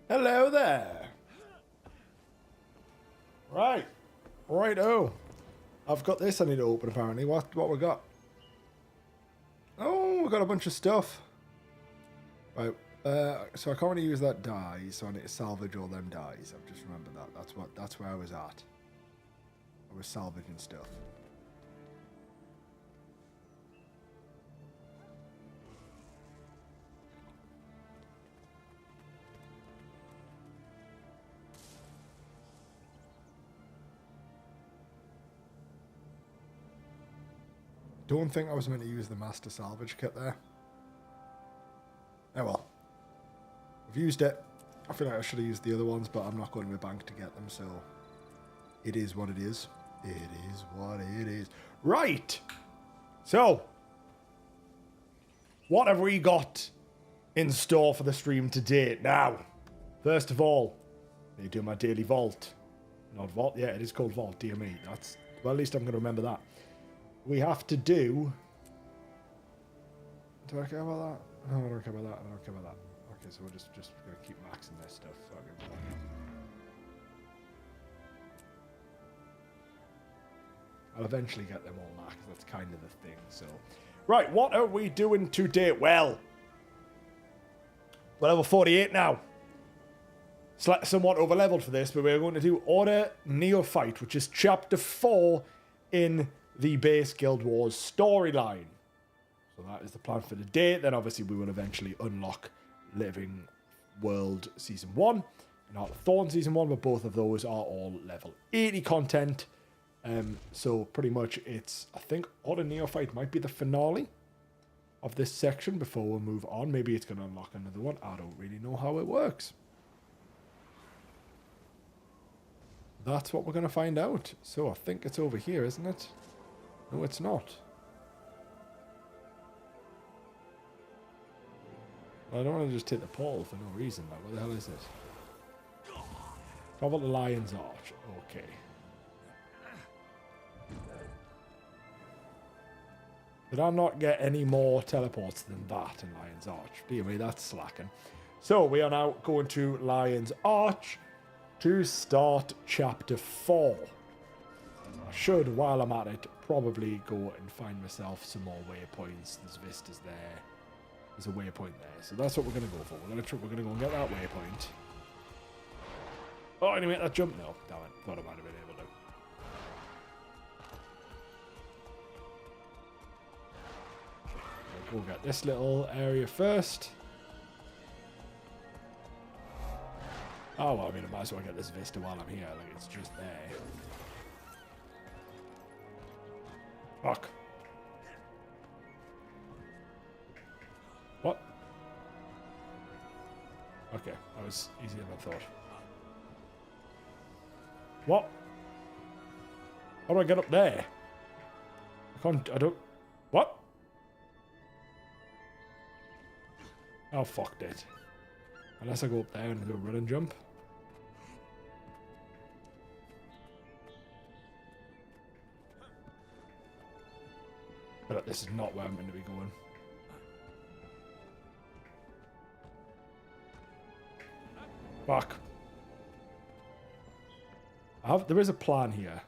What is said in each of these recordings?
Hello there. Right. Right-o. I've got this I need to open, apparently. What we got? Oh, we got a bunch of stuff. Right. So I can't really use that dye, so I need to salvage all them dyes. I've just remembered that. That's where I was at. I was salvaging stuff. Don't think I was meant to use the master salvage kit there. Oh well. I've used it. I feel like I should have used the other ones, but I'm not going to the bank to get them, so it is what it is. It is what it is. Right! So, what have we got in store for the stream today? Now, first of all, I need to do my daily vault. Not vault, yeah, it is called vault, dear me. That's, well, at least I'm going to remember that. We have to do... Do I care about that? No, I don't care about that. I don't care about that. Okay, so we're just going to keep maxing this stuff. I'll eventually get them all maxed. That's kind of the thing, so... Right, what are we doing today? Well, we're level 48 now. Somewhat over-leveled for this, but we're going to do Order Neophyte, which is Chapter 4 in the base Guild Wars storyline. So that is the plan for today. Then obviously we will eventually unlock Living World Season 1 and Heart of Thorn Season 1, but both of those are all level 80 content. So pretty much it's, I think Order Neophyte might be the finale of this section before we move on. Maybe it's going to unlock another one. I don't really know how it works. That's what we're going to find out. So I think it's over here, isn't it? No, it's not. Well, I don't want to just take the portal for no reason. Like, what the hell is it? How about the Lion's Arch? Okay. Did I not get any more teleports than that in Lion's Arch? Dear me, that's slacking. So we are now going to Lion's Arch to start Chapter 4. I should, while I'm at it, probably go and find myself some more waypoints. There's vistas there. There's a waypoint there. So that's what we're going to go for. We're going to go and get that waypoint. Oh, I didn't make that jump. No, damn it. Thought I might have been able to. We'll go get this little area first. Oh, well, I mean, I might as well get this vista while I'm here. Like, it's just there. Fuck. What? Okay, that was easier than I thought. What? How do I get up there? I don't... What? Oh, fucked it. Unless I go up there and do a run and jump. But this is not where I'm going to be going. Fuck. There is a plan here.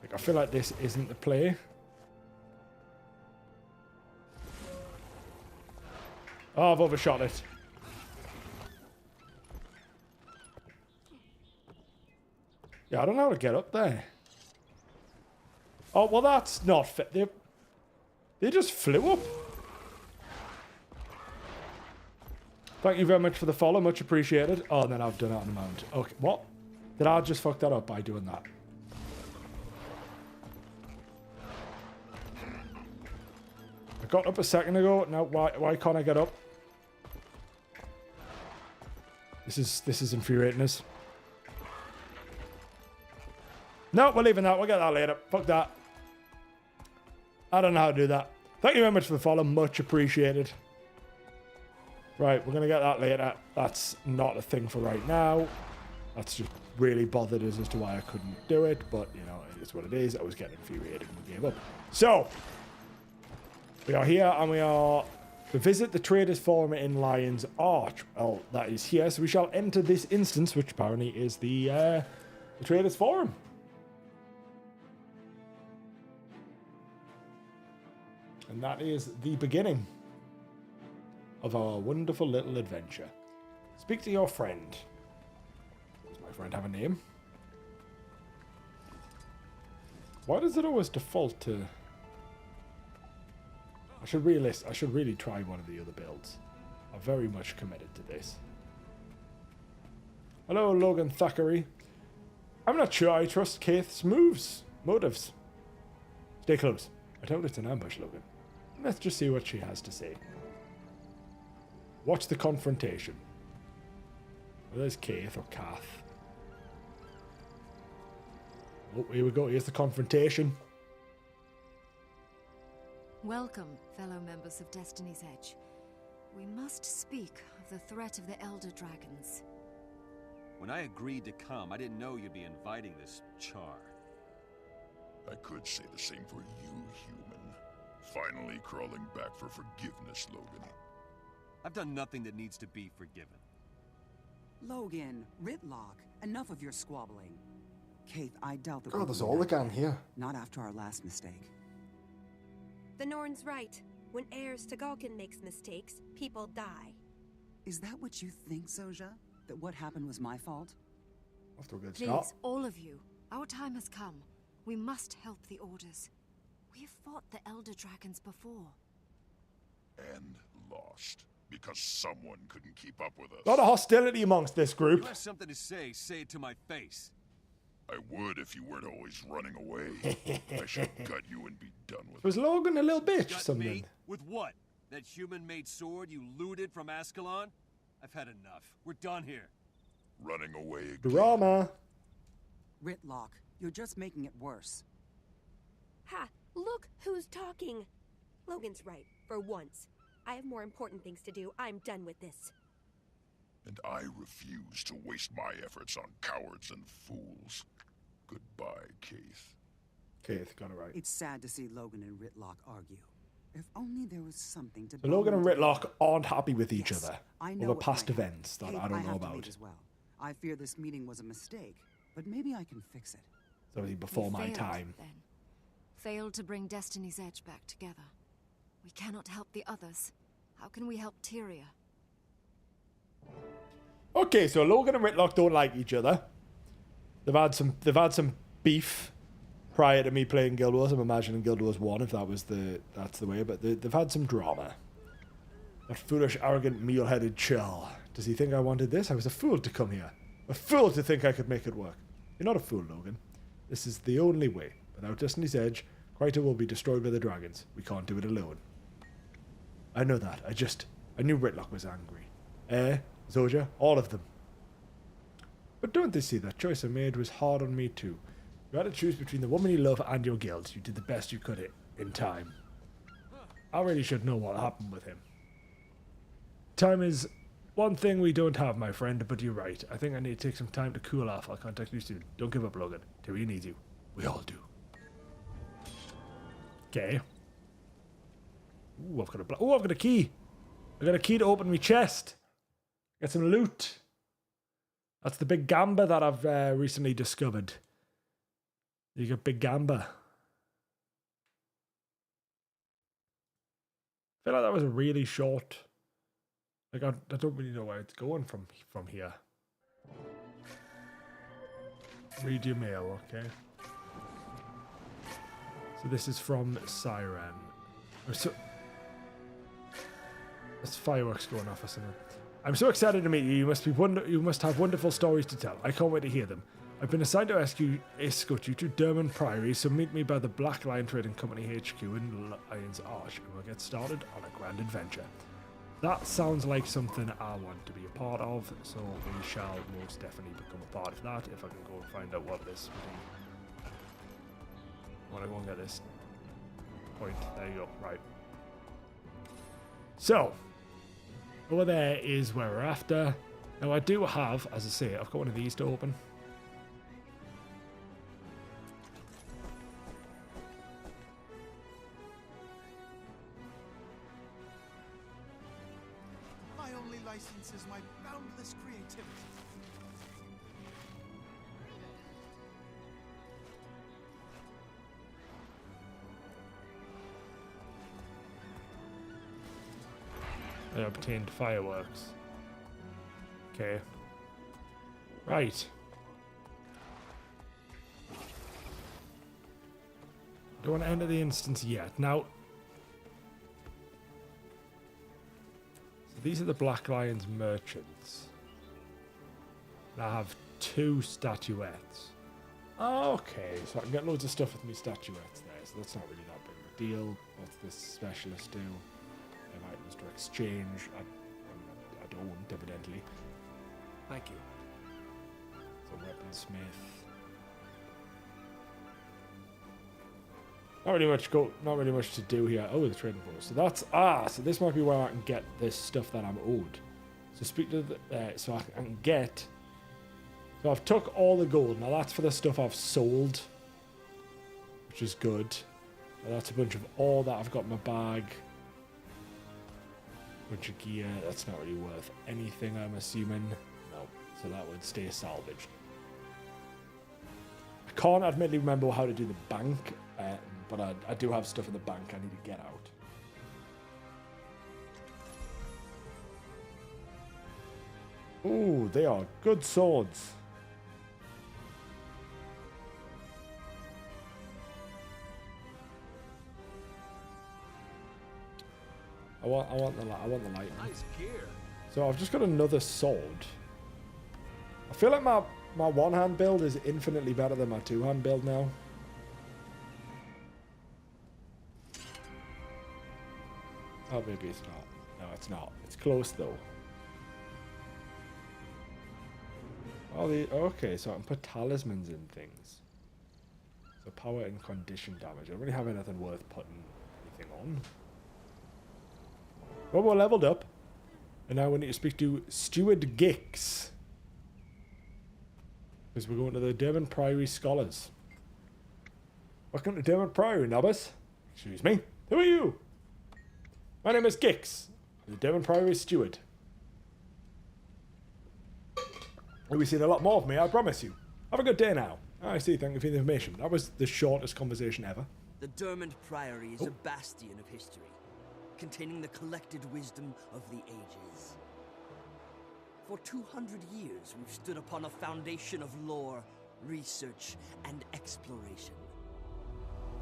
Like, I feel like this isn't the play. Oh, I've overshot it. Yeah, I don't know how to get up there. Oh, well, that's not fit. They just flew up. Thank you very much for the follow. Much appreciated. Oh, and then I've done it on the mount. Okay, what? Did I just fuck that up by doing that? I got up a second ago. Now, why can't I get up? This is infuriating us. No, we're leaving that. We'll get that later. Fuck that. I don't know how to do that. Thank you very much for the follow. Much appreciated. Right, we're going to get that later. That's not a thing for right now. That's just really bothered us as to why I couldn't do it. But, you know, it is what it is. I was getting infuriated and we gave up. So, we are here and we are To visit the Traders Forum in Lion's Arch. Well, that is here, so we shall enter this instance, which apparently is the Traders Forum. And that is the beginning of our wonderful little adventure. Speak to your friend. Does my friend have a name? Why does it always default to... I should really try one of the other builds. I'm very much committed to this. Hello, Logan Thackeray. I'm not sure I trust Kaith's motives. Stay close. I doubt it's an ambush, Logan. Let's just see what she has to say. Watch the confrontation. Well, there's Kaith or Kath. Oh, here we go. Here's the confrontation. Welcome, fellow members of Destiny's Edge. We must speak of the threat of the Elder Dragons. When I agreed to come, I didn't know you'd be inviting this char. I could say the same for you, human. Finally crawling back for forgiveness, Logan. I've done nothing that needs to be forgiven. Logan, Ritlock, enough of your squabbling. Kaith, I doubt that Oh, there's all again here. Not after our last mistake. The Norn's right. When heirs to Galkin makes mistakes, people die. Is that what you think, Soja? That what happened was my fault? After a good Please, start. all of you, our time has come. We must help the Orders. We have fought the Elder Dragons before. And lost. Because someone couldn't keep up with us. A lot of hostility amongst this If group. you have something to say it to my face. I would if you weren't always running away. I should gut you and be done with Was Logan a little bitch or Got something? me? With what? That human-made sword you looted from Ascalon? I've had enough. We're done here. running away again. Drama. Ritlock, you're just making it worse. Ha! Look who's talking! Logan's right, for once. I have more important things to do. I'm done with this. And I refuse to waste my efforts on cowards and fools. Goodbye, Kaith. Kaith got it right. It's sad to see Logan and Ritlock argue. If only there was something to... So Logan and bond them Ritlock together. aren't happy with each Yes, other I know over what past might happen. events that Kaith, I don't know have to about. leave as well. I fear this meeting was a mistake, but maybe I can fix it. So before We my failed, time. Then. Failed to bring Destiny's Edge back together. We cannot help the others. How can we help Tyria? Okay, so Logan and Ritlock don't like each other. They've had some beef prior to me playing Guild Wars. I'm imagining Guild Wars 1 if that's the way, but they've had some drama. That foolish, arrogant, meal-headed chill. Does he think I wanted this? I was a fool to come here. A fool to think I could make it work. You're not a fool, Logan. This is the only way. Without Destiny's Edge, Kryta will be destroyed by the dragons. We can't do it alone. I know that. I knew Ritlock was angry. Zoja, all of them. But don't they see that choice I made was hard on me too? You had to choose between the woman you love and your guild. You did the best you could in time. I really should know what happened with him. Time is one thing we don't have, my friend, but you're right. I think I need to take some time to cool off. I'll contact you soon. Don't give up, Logan. Tyria needs you. We all do. Okay. Ooh, I've got a key. I got a key to open my chest. Get some loot. That's the big gamba that I've recently discovered. You got big gamba. I feel like that was a really short. Like I don't really know where it's going from here. Read your mail, okay. So this is from Siren. So there's fireworks going off or something. I'm so excited to meet you. You must have wonderful stories to tell. I can't wait to hear them. I've been assigned to escort you to Durmand Priory, so meet me by the Black Lion Trading Company HQ in Lion's Arch, and we'll get started on a grand adventure. That sounds like something I want to be a part of, so we shall most definitely become a part of that if I can go and find out what this would be. I want to go and get this point. There you go. Right. So, over there is where we're after. Now I do have, as I say, I've got one of these to open. licenses my boundless creativity. I obtained fireworks. Okay. Right. Don't want to enter the instance yet. Now, so these are the Black Lions merchants. And I have 2 statuettes. Okay, so I can get loads of stuff with me statuettes there, so that's not really that big of a deal. What's this specialist do? Items to exchange. I don't, evidently. Thank you. So weaponsmith. Not really much to do here. Oh, the trading post. So that's so this might be where I can get this stuff that I'm owed. So speak to the so I can get. So I've took all the gold. Now that's for the stuff I've sold, which is good. Now that's a bunch of ore that I've got in my bag. Bunch of gear. That's not really worth anything, I'm assuming. No. So that would stay salvaged. I can't admittedly remember how to do the bank, but I do have stuff in the bank I need to get out. Ooh, they are good swords. I want the light. Nice gear. So I've just got another sword. I feel like my one-hand build is infinitely better than my two-hand build now. Oh, maybe it's not. No, it's not. It's close though. Okay, so I can put talismans in things. So power and condition damage. I don't really have anything worth putting anything on. Well, we're leveled up. And now we need to speak to Steward Gix. Because we're going to the Durmand Priory Scholars. Welcome to Durmand Priory, novice. Excuse me. Who are you? My name is Gix. I'm the Durmand Priory Steward. You'll be seeing a lot more of me, I promise you. Have a good day now. I see, thank you for the information. That was the shortest conversation ever. The Durmand Priory is a bastion of history, containing the collected wisdom of the ages. For 200 years, we've stood upon a foundation of lore, research, and exploration.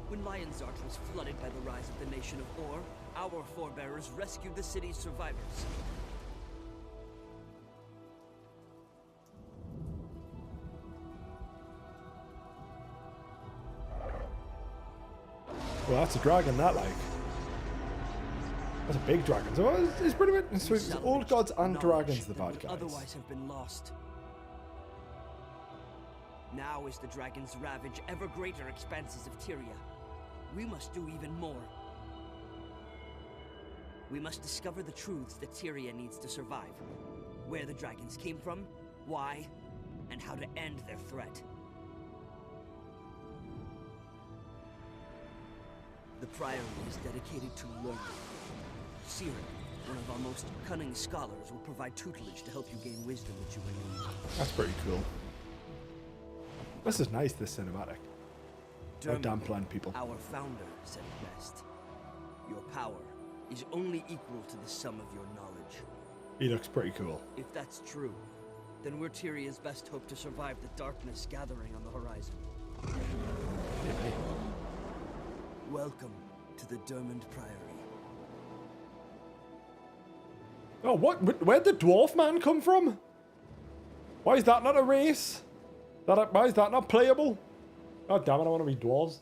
When Lionsart was flooded by the rise of the nation of Or, our forebearers rescued the city's survivors. Well, that's a dragon, that, like. That's a big dragon. So it's pretty much it's old gods and dragons, the bad guys. Otherwise have been lost. Now as the dragons ravage ever greater expanses of Tyria, we must do even more. We must discover the truths that Tyria needs to survive. Where the dragons came from, why, and how to end their threat. The Priory is dedicated to learning. Siren, one of our most cunning scholars, will provide tutelage to help you gain wisdom that you will need. That's pretty cool. This is nice, this cinematic. Damn plan, people. Our founder said it best. Your power is only equal to the sum of your knowledge. He looks pretty cool. If that's true, then we're Tyria's best hope to survive the darkness gathering on the horizon. Yeah. Welcome to the Durmand Priory. Oh, what? Where'd the dwarf man come from? Why is that not a race? Why is that not playable? Oh, damn it, I want to be dwarves.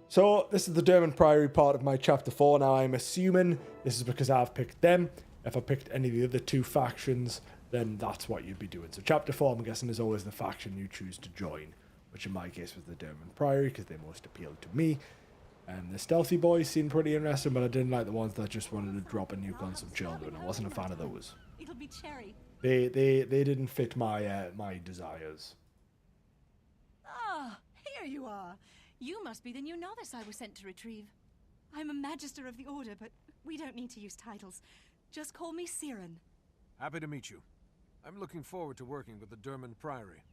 So, this is the Durmand Priory part of my Chapter 4. Now, I'm assuming this is because I've picked them. If I picked any of the other two factions, then that's what you'd be doing. So, Chapter 4, I'm guessing, is always the faction you choose to join, which in my case was the Durmand Priory, because they most appealed to me. And the stealthy boys seemed pretty interesting, but I didn't like the ones that just wanted to drop a nuke on some children. I wasn't a fan of those. It'll be cherry. They didn't fit my my desires. Ah, here you are. You must be the new novice I was sent to retrieve. I'm a Magister of the Order, but we don't need to use titles. Just call me Siren. Happy to meet you. I'm looking forward to working with the Durmand Priory.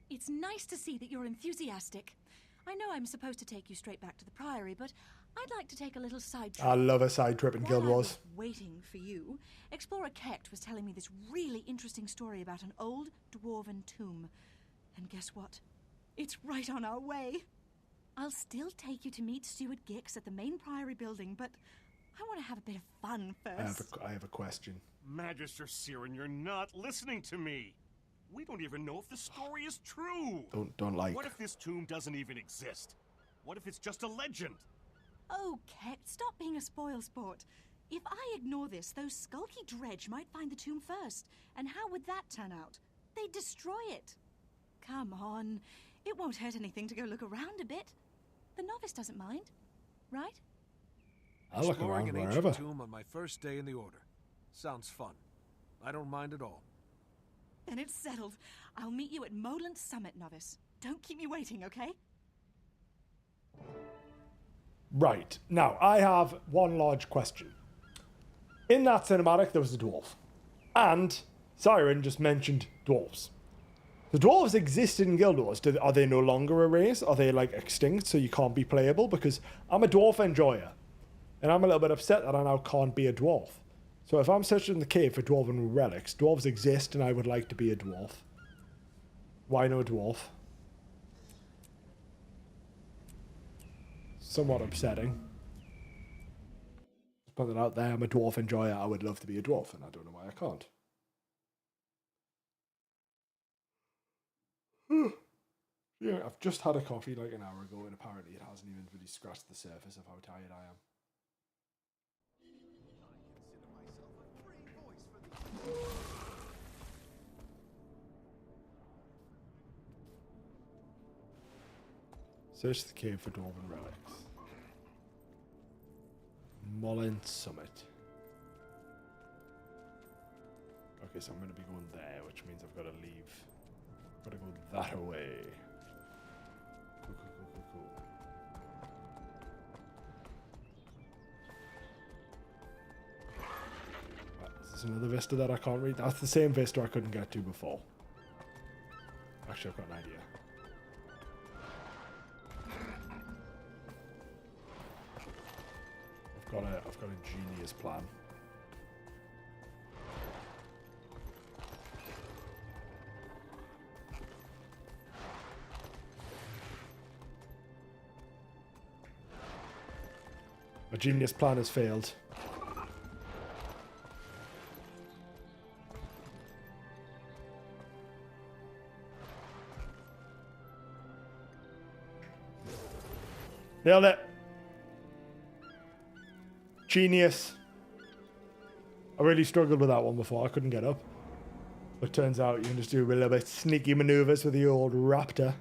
It's nice to see that you're enthusiastic. I know I'm supposed to take you straight back to the Priory, but I'd like to take a little side trip. I love a side trip in While Guild I Wars. was waiting for you, Explorer Kecht was telling me this really interesting story about an old dwarven tomb. And guess what? It's right on our way. I'll still take you to meet Steward Gix at the main Priory building, but I want to have a bit of fun first. I have a question. Magister Siren, you're not listening to me. We don't even know if the story is true. Don't like. What if this tomb doesn't even exist? What if it's just a legend? Oh, Kecht, stop being a spoilsport. If I ignore this, those skulky dredge might find the tomb first. And how would that turn out? They'd destroy it. Come on. It won't hurt anything to go look around a bit. The novice doesn't mind, right? I'll look Exploring around an wherever. ancient tomb on my first day in the Order. Sounds fun. I don't mind at all. Then it's settled. I'll meet you at Moland Summit, novice. Don't keep me waiting, okay? Right. Now, I have one large question. In that cinematic, there was a dwarf. And Siren just mentioned dwarves. The dwarves existed in Guild Wars. Are they no longer a race? Are they, like, extinct so you can't be playable? Because I'm a dwarf enjoyer. And I'm a little bit upset that I now can't be a dwarf. So if I'm searching the cave for dwarven relics, dwarves exist and I would like to be a dwarf. Why no dwarf? Somewhat upsetting. Just put it out there, I'm a dwarf enjoyer. I would love to be a dwarf, and I don't know why I can't. Yeah, I've just had a coffee like an hour ago, and apparently it hasn't even really scratched the surface of how tired I am. Search the cave for dwarven relics. Moland Summit. Okay, so I'm going to be going there, which means I've got to leave. I've got to go that way. Cool. Right, is this another vista that I can't read? That's the same vista I couldn't get to before. Actually, I've got an idea. I've got a genius plan. My genius plan has failed. Nailed it. Genius. I really struggled with that one before. I couldn't get up. But turns out you can just do a little bit sneaky maneuvers with the old raptor.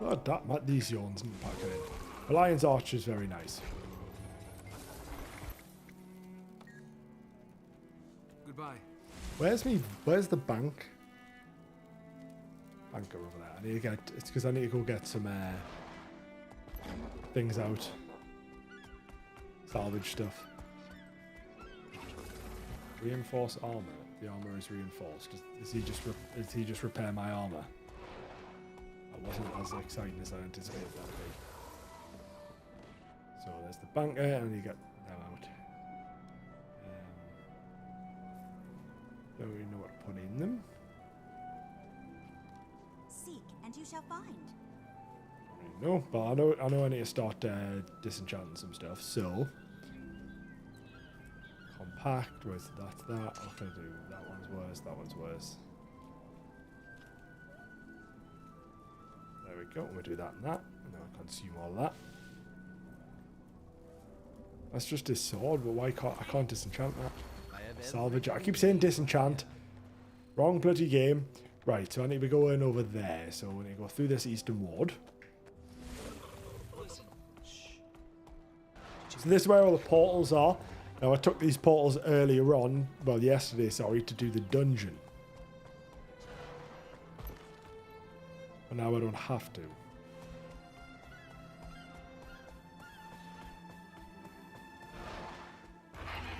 Oh, these yawns and pack it in. The Lion's Arch is very nice. Goodbye. Where's the bank? Banker over there. I need to get. It's because I need to go get some things out. Salvage stuff. Reinforce armor. The armor is reinforced. Does he just repair my armor? That wasn't as exciting as I anticipated that to be. So there's the banker, and you get them out. Don't really know what to put in them. Seek, and you shall find. No, but I know I need to start disenchanting some stuff. So compact. Where's that's that? What can I do? That one's worse. That one's worse. There we go. We'll do that and that, and then I'll consume all that. That's just his sword, but why can't I disenchant that? Salvage. I keep saying disenchant. Wrong bloody game. Right, so I need to be going over there. So we need to go through this eastern ward. So this is where all the portals are. Now I took these portals earlier on, well yesterday, sorry, to do the dungeon. But now I don't have to.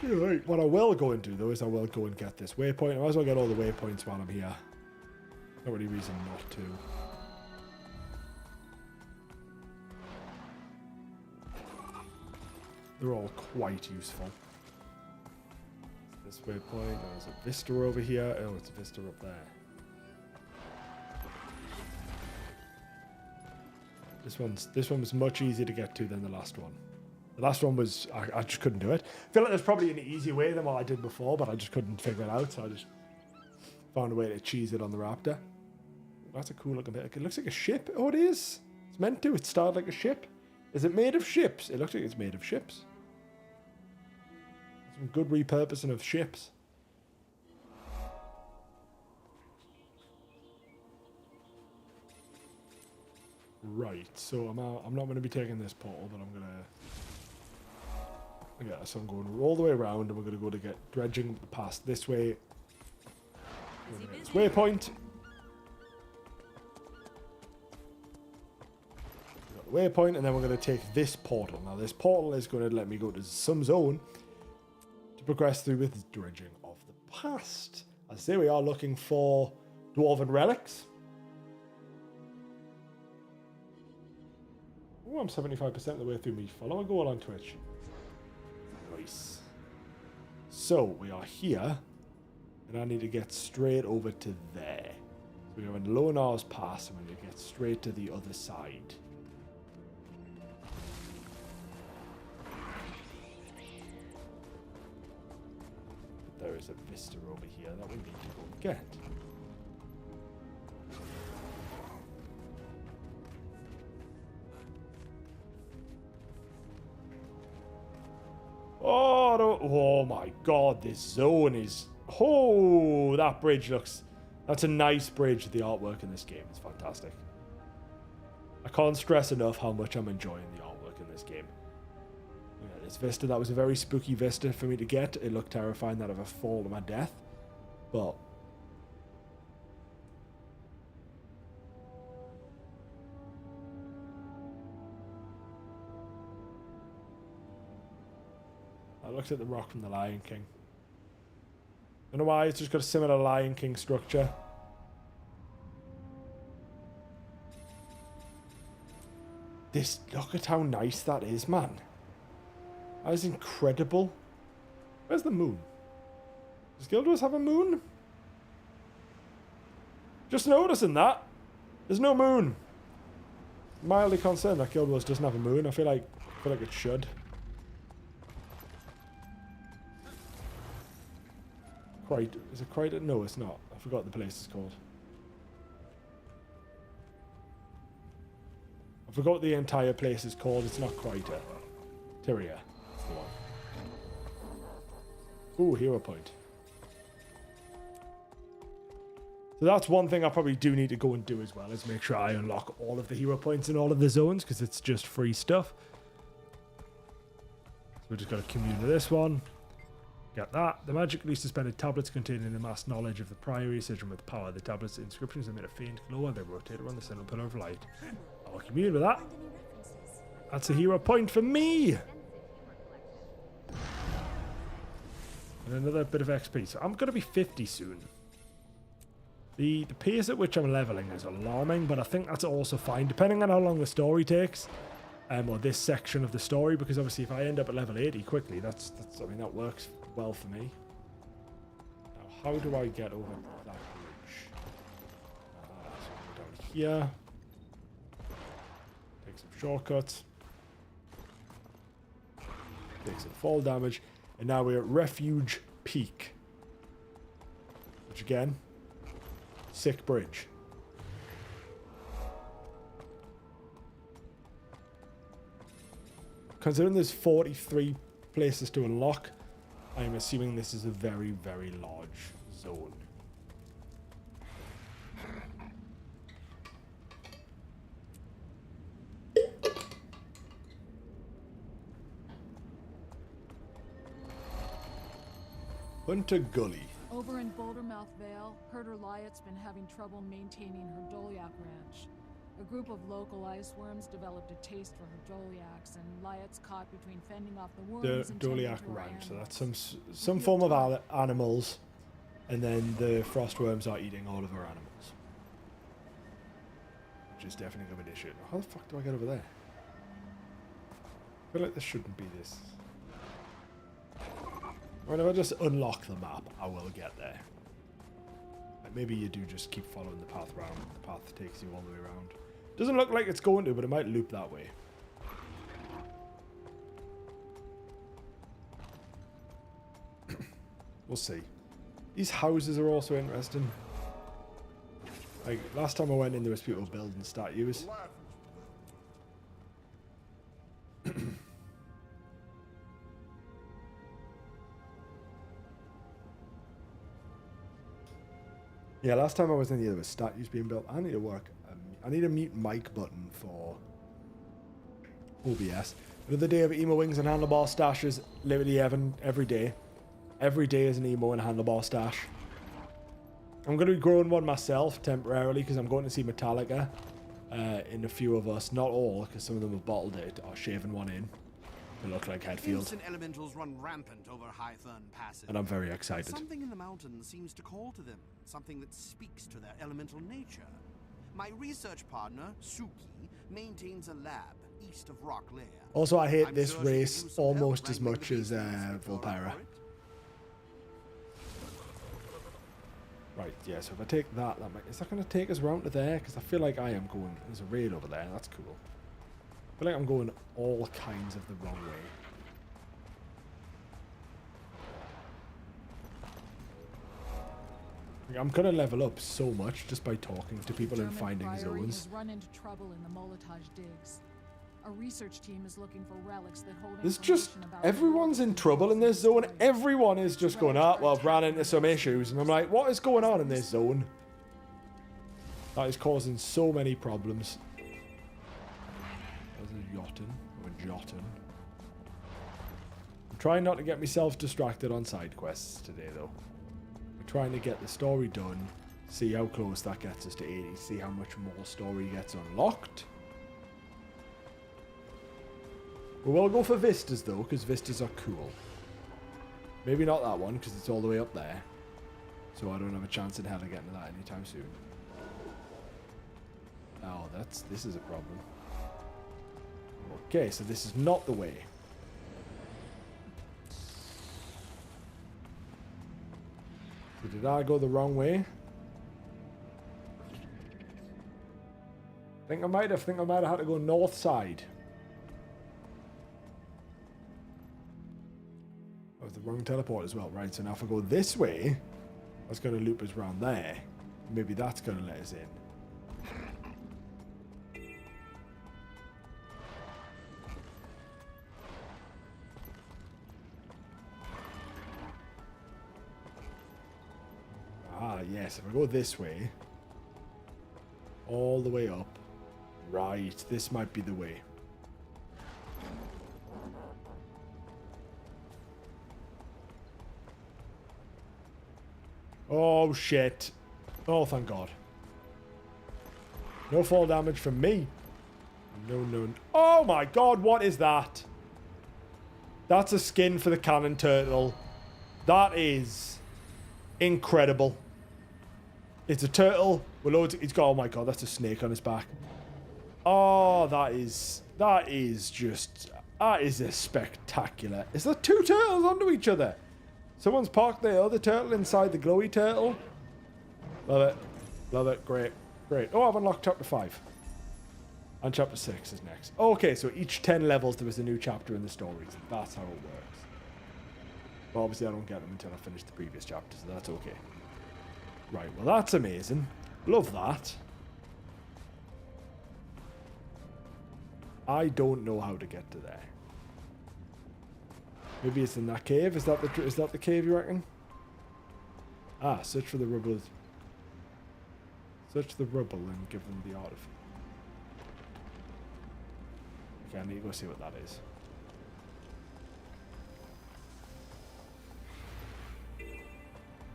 Right, what I will go and do though is I will go and get this waypoint. I might as well get all the waypoints while I'm here. No really reason not to. They're all quite useful. This waypoint, there's a vista over here. Oh, it's a vista up there. This one was much easier to get to than the last one. The last one was, I just couldn't do it. I feel like there's probably an easier way than what I did before, but I just couldn't figure it out, so I just found a way to cheese it on the Raptor. That's a cool looking bit. It looks like a ship. Oh, it is. It's meant to. It started like a ship. Is it made of ships? It looks like it's made of ships. Some good repurposing of ships. Right, so I'm not going to be taking this portal, but I'm going to... Yeah, so I'm going all the way around, and we're going to go to get dredging past this way. This waypoint. We've got the waypoint, and then we're going to take this portal. Now, this portal is going to let me go to some zone to progress through with dredging of the past. As I say, we are looking for dwarven relics. Oh, I'm 75% of the way through me. Follow my goal on Twitch. Nice. So, we are here. And I need to get straight over to there. So we're in Lonar's Pass, and we're going to get straight to the other side. But there is a vista over here that we need to go and get. Oh my god, this zone is... Oh, that bridge looks... That's a nice bridge. The artwork in this game is fantastic. I can't stress enough how much I'm enjoying the artwork in this game. Yeah, this vista, that was a very spooky vista for me to get. It looked terrifying that I'd have fall to my death. But... I looked at the rock from the Lion King. I don't know why, it's just got a similar Lion King structure. Look at how nice that is, man. That is incredible. Where's the moon? Does Guild Wars have a moon? Just noticing that. There's no moon. Mildly concerned that Guild Wars doesn't have a moon. I feel like it should. Is it Crichton? No, it's not. I forgot the place is called. I forgot what the entire place is called. It's not Crichton. Tyria. That's the one. Ooh, hero point. So that's one thing I probably do need to go and do as well, is make sure I unlock all of the hero points in all of the zones, because it's just free stuff. So we're just going to commune with this one. Get that. The magically suspended tablets containing the mass knowledge of the Priory surging with power. The tablets' inscriptions emit a faint glow and they rotate around the central pillar of light. I'll commune with that. That's a hero point for me! And another bit of XP. So I'm going to be 50 soon. The pace at which I'm leveling is alarming, but I think that's also fine, depending on how long the story takes. Or this section of the story, because obviously if I end up at level 80 quickly, that's I mean, that works well for me. Now, how do I get over that bridge? So go down here. Take some shortcuts. Take some fall damage. And now we're at Refuge Peak. Which again, sick bridge. Considering there's 43 places to unlock, I'm assuming this is a very, very large zone. Hunter Gully. Over in Bouldermouth Vale, herder Lyot's been having trouble maintaining her Doliak ranch. A group of local ice worms developed a taste for her doliacs, and Lyot's caught between fending off the worms and tending Doliac to her rank, so animals. that's some form of animals, and then the frost worms are eating all of our animals, which is definitely going to be an issue. How the fuck do I get over there? I feel like this shouldn't be this. Well, if I just unlock the map, I will get there. Like maybe you do just keep following the path round. The path takes you all the way around. Doesn't look like it's going to, but it might loop that way. We'll see. These houses are also interesting. Like, last time I went in, there was people building statues. Yeah, last time I was in here, there was statues being built. I need to work. I need a mute mic button for OBS. Another day of emo wings and handlebar stashes. Literally every day. Every day is an emo and handlebar stash. I'm going to be growing one myself temporarily because I'm going to see Metallica in a few of us. Not all, because some of them have bottled it or shaven one in to look like Headfield. Instant elementals run rampant over Highthorn Passes. And I'm very excited. Something in the mountains seems to call to them. Something that speaks to their elemental nature. My research partner, Suki, maintains a lab east of Rock Lair. Also, I hate I'm this sure she could race use some almost help as much wrangling as the beasties if you're up Volpera. for it. Right, yeah, so if I take that is that going to take us round to there? Because I feel like I am going... There's a raid over there, that's cool. I feel like I'm going all kinds of the wrong way. Like, I'm going to level up so much just by talking to people and finding Priory zones. has run into trouble in the Molotage digs. A research team is looking for relics that hold There's just... information about Everyone's in trouble in this zone. Everyone is just going, well, I've ran into some issues. And I'm like, what is going on in this zone? That is causing so many problems. There's a Jotun. Or a Jotun. I'm trying not to get myself distracted on side quests today, though. I'm trying to get the story done. See how close that gets us to 80. See how much more story gets unlocked. We will go for vistas though, because vistas are cool. Maybe not that one, because it's all the way up there. So I don't have a chance in hell of getting to that anytime soon. Oh, this is a problem. Okay, so this is not the way. So did I go the wrong way? I think I might have had to go north side. The wrong teleport as well. Right, so now if I go this way, that's going to loop us around there. Maybe that's going to let us in. Ah, yes, if I go this way, all the way up, right, this might be the way. Oh, shit. Oh, thank God. No fall damage from me. No. Oh, my God. What is that? That's a skin for the cannon turtle. That is incredible. It's a turtle with loads of... He's got... Oh, my God. That's a snake on his back. Oh, that is just... That is a spectacular... Is there two turtles onto each other? Someone's parked the other turtle inside the glowy turtle. Love it. Love it. Great. Great. Oh, I've unlocked chapter 5. And chapter 6 is next. Okay, so each 10 levels there is a new chapter in the stories. That's how it works. But obviously I don't get them until I finish the previous chapter, so that's okay. Right, well that's amazing. Love that. I don't know how to get to there. Maybe it's in that cave. Is that the cave you reckon? Ah, search for the rubble. Search the rubble and give them the artifact. Okay, I need to go see what that is.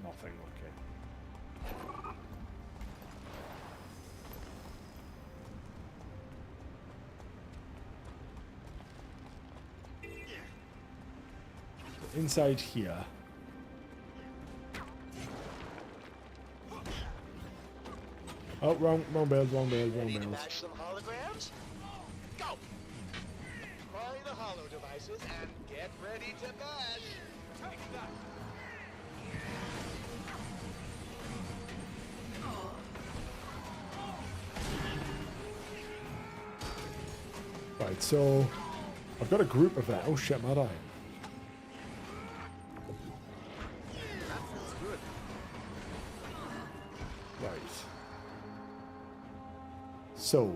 Nothing. Okay. inside here. Oh, wrong build, wrong build, wrong Ready to build. bash some holograms? Go! Deploy the holo devices and get ready to bash. Take that. Right, so I've got a group of that. Oh shit, am I dying? Right. So,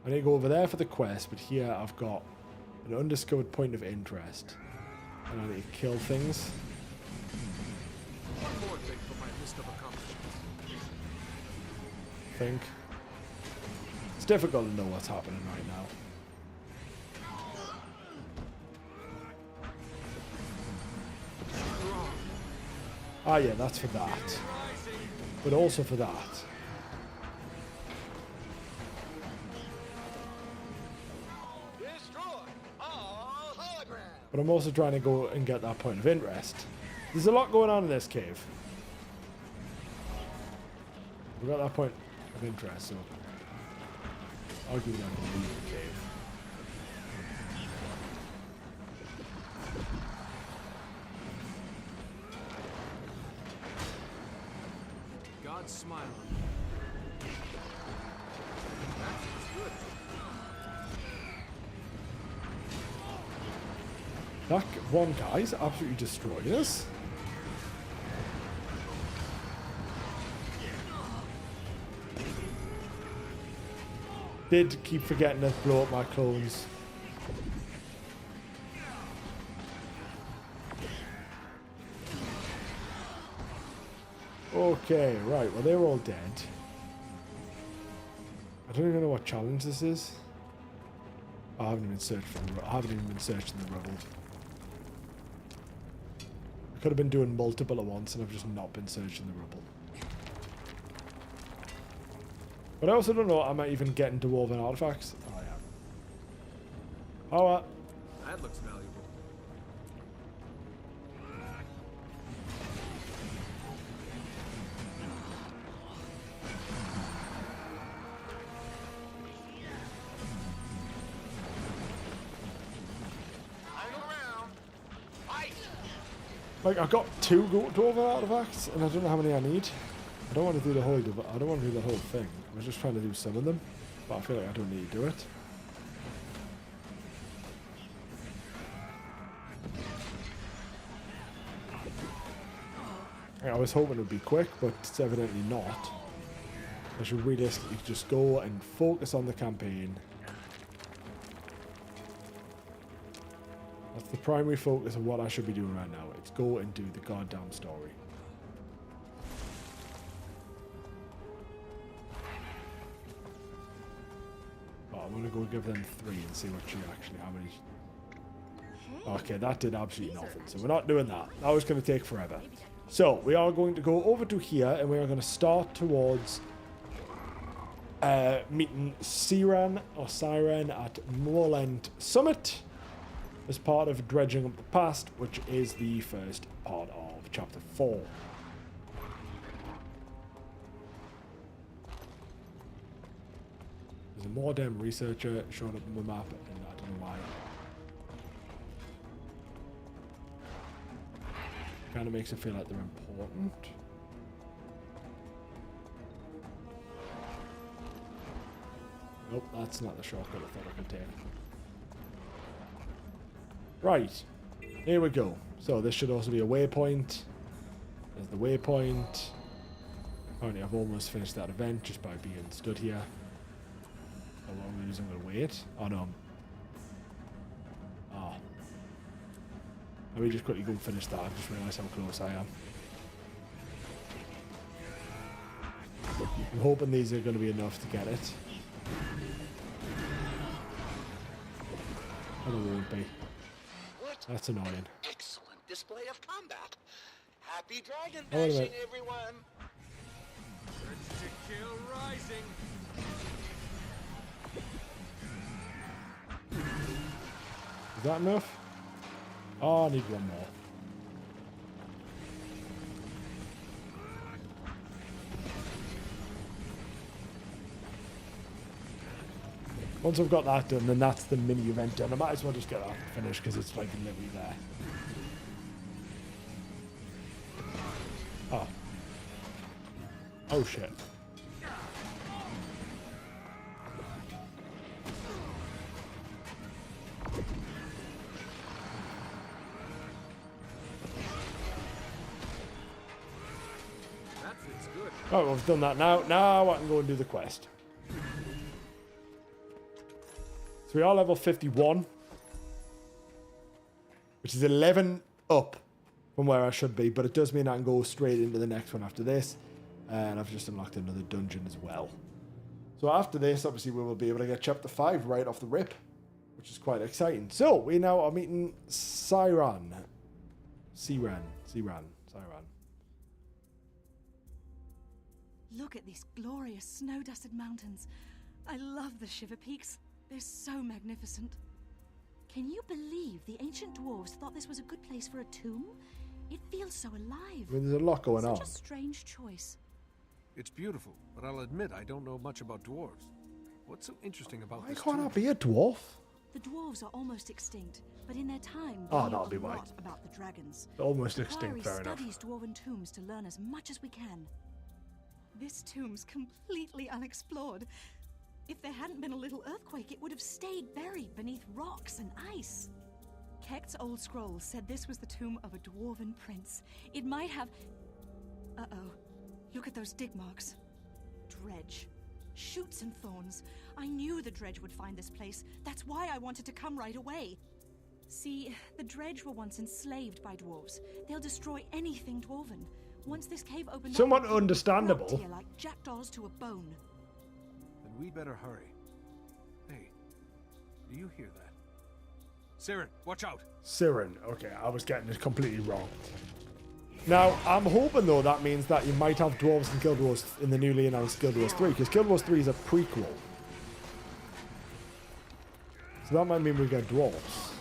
I need to go over there for the quest, but here I've got an undiscovered point of interest. And I need to kill things. One more thing for my list of accomplishments. I think. It's difficult to know what's happening right now. Ah yeah, that's for that. But also for that. But I'm also trying to go and get that point of interest. There's a lot going on in this cave. We've got that point of interest, so I'll give you that and leave the cave. God's smile on me. That feels good. That one guy's absolutely destroying us. Did keep forgetting to blow up my clones. Okay, right, well they're all dead. I don't even know what challenge this is. I haven't even searched for the I haven't even been searching the rubble. I could have been doing multiple at once and I've just not been searching the rubble. But I also don't know, am I even getting dwarven artifacts? Oh, yeah. Oh, That looks valuable. like I've got 2 dwarven artifacts and I don't know how many I need. I don't want to do the whole I don't want to do the whole thing. I was just trying to do some of them, but I feel like I don't need to do it. I was hoping it would be quick, but it's evidently not. I should realistically just go and focus on the campaign. That's the primary focus of what I should be doing right now. It's go and do the goddamn story. Oh, I'm gonna go give them 3 and see what she actually, how many. Okay, that did absolutely nothing. So we're not doing that. That was going to take forever. So we are going to go over to here and we are going to start towards meeting Siren at Moorland Summit as part of dredging up the past, which is the first part of chapter 4. There's a more damn researcher showing up on the map and I don't know why. Kind of makes it feel like they're important. Nope, that's not the shortcut I thought I could take. Right, here we go. So this should also be a waypoint. There's the waypoint. Apparently I've almost finished that event just by being stood here. How long is I'm going to wait? Oh no. Ah. Let me just quickly go and finish that. I just realised how close I am. I'm hoping these are going to be enough to get it. Oh, they won't be. That's annoying. Excellent display of combat. Happy dragon Oh, wait a bashing, minute. everyone. Search to kill rising. Is that enough? Oh, I need one more. Once I've got that done, then that's the mini event done. I might as well just get that finished because it's like literally there. Oh. Oh shit. Oh, we've done that now. Now I can go and do the quest. So we are level 51. Which is 11 up from where I should be. But it does mean I can go straight into the next one after this. And I've just unlocked another dungeon as well. So after this, obviously, we will be able to get chapter 5 right off the rip. Which is quite exciting. So, we now are meeting Siran. Siran. Look at these glorious snow-dusted mountains. I love the Shiver Peaks. They're so magnificent. Can you believe the ancient dwarves thought this was a good place for a tomb? It feels so alive. I mean, there's a lot going on. Such a strange choice. It's beautiful, but I'll admit I don't know much about dwarves. What's so interesting about Why this can't I tomb? be a dwarf? The dwarves are almost extinct, but in their time, Oh, they that'll knew be a why. lot about the dragons. Almost The extinct, Priory fair enough. studies dwarven tombs to learn as much as we can. This tomb's completely unexplored. If there hadn't been a little earthquake, it would have stayed buried beneath rocks and ice. Kekt's old scroll said this was the tomb of a dwarven prince. It might have... Uh-oh. Look at those dig marks. Dredge. Shoots and thorns. I knew the Dredge would find this place. That's why I wanted to come right away. See, the Dredge were once enslaved by dwarves. They'll destroy anything dwarven. Once this cave opened Somewhat up, understandable. here like jackdaws to a bone. Then we better hurry. Hey, do you hear that? Siren, watch out! Siren. Okay, I was getting it completely wrong. Now, I'm hoping, though, that means that you might have dwarves in Guild Wars in the newly announced Guild Wars 3, because Guild Wars 3 is a prequel. So that might mean we get dwarves.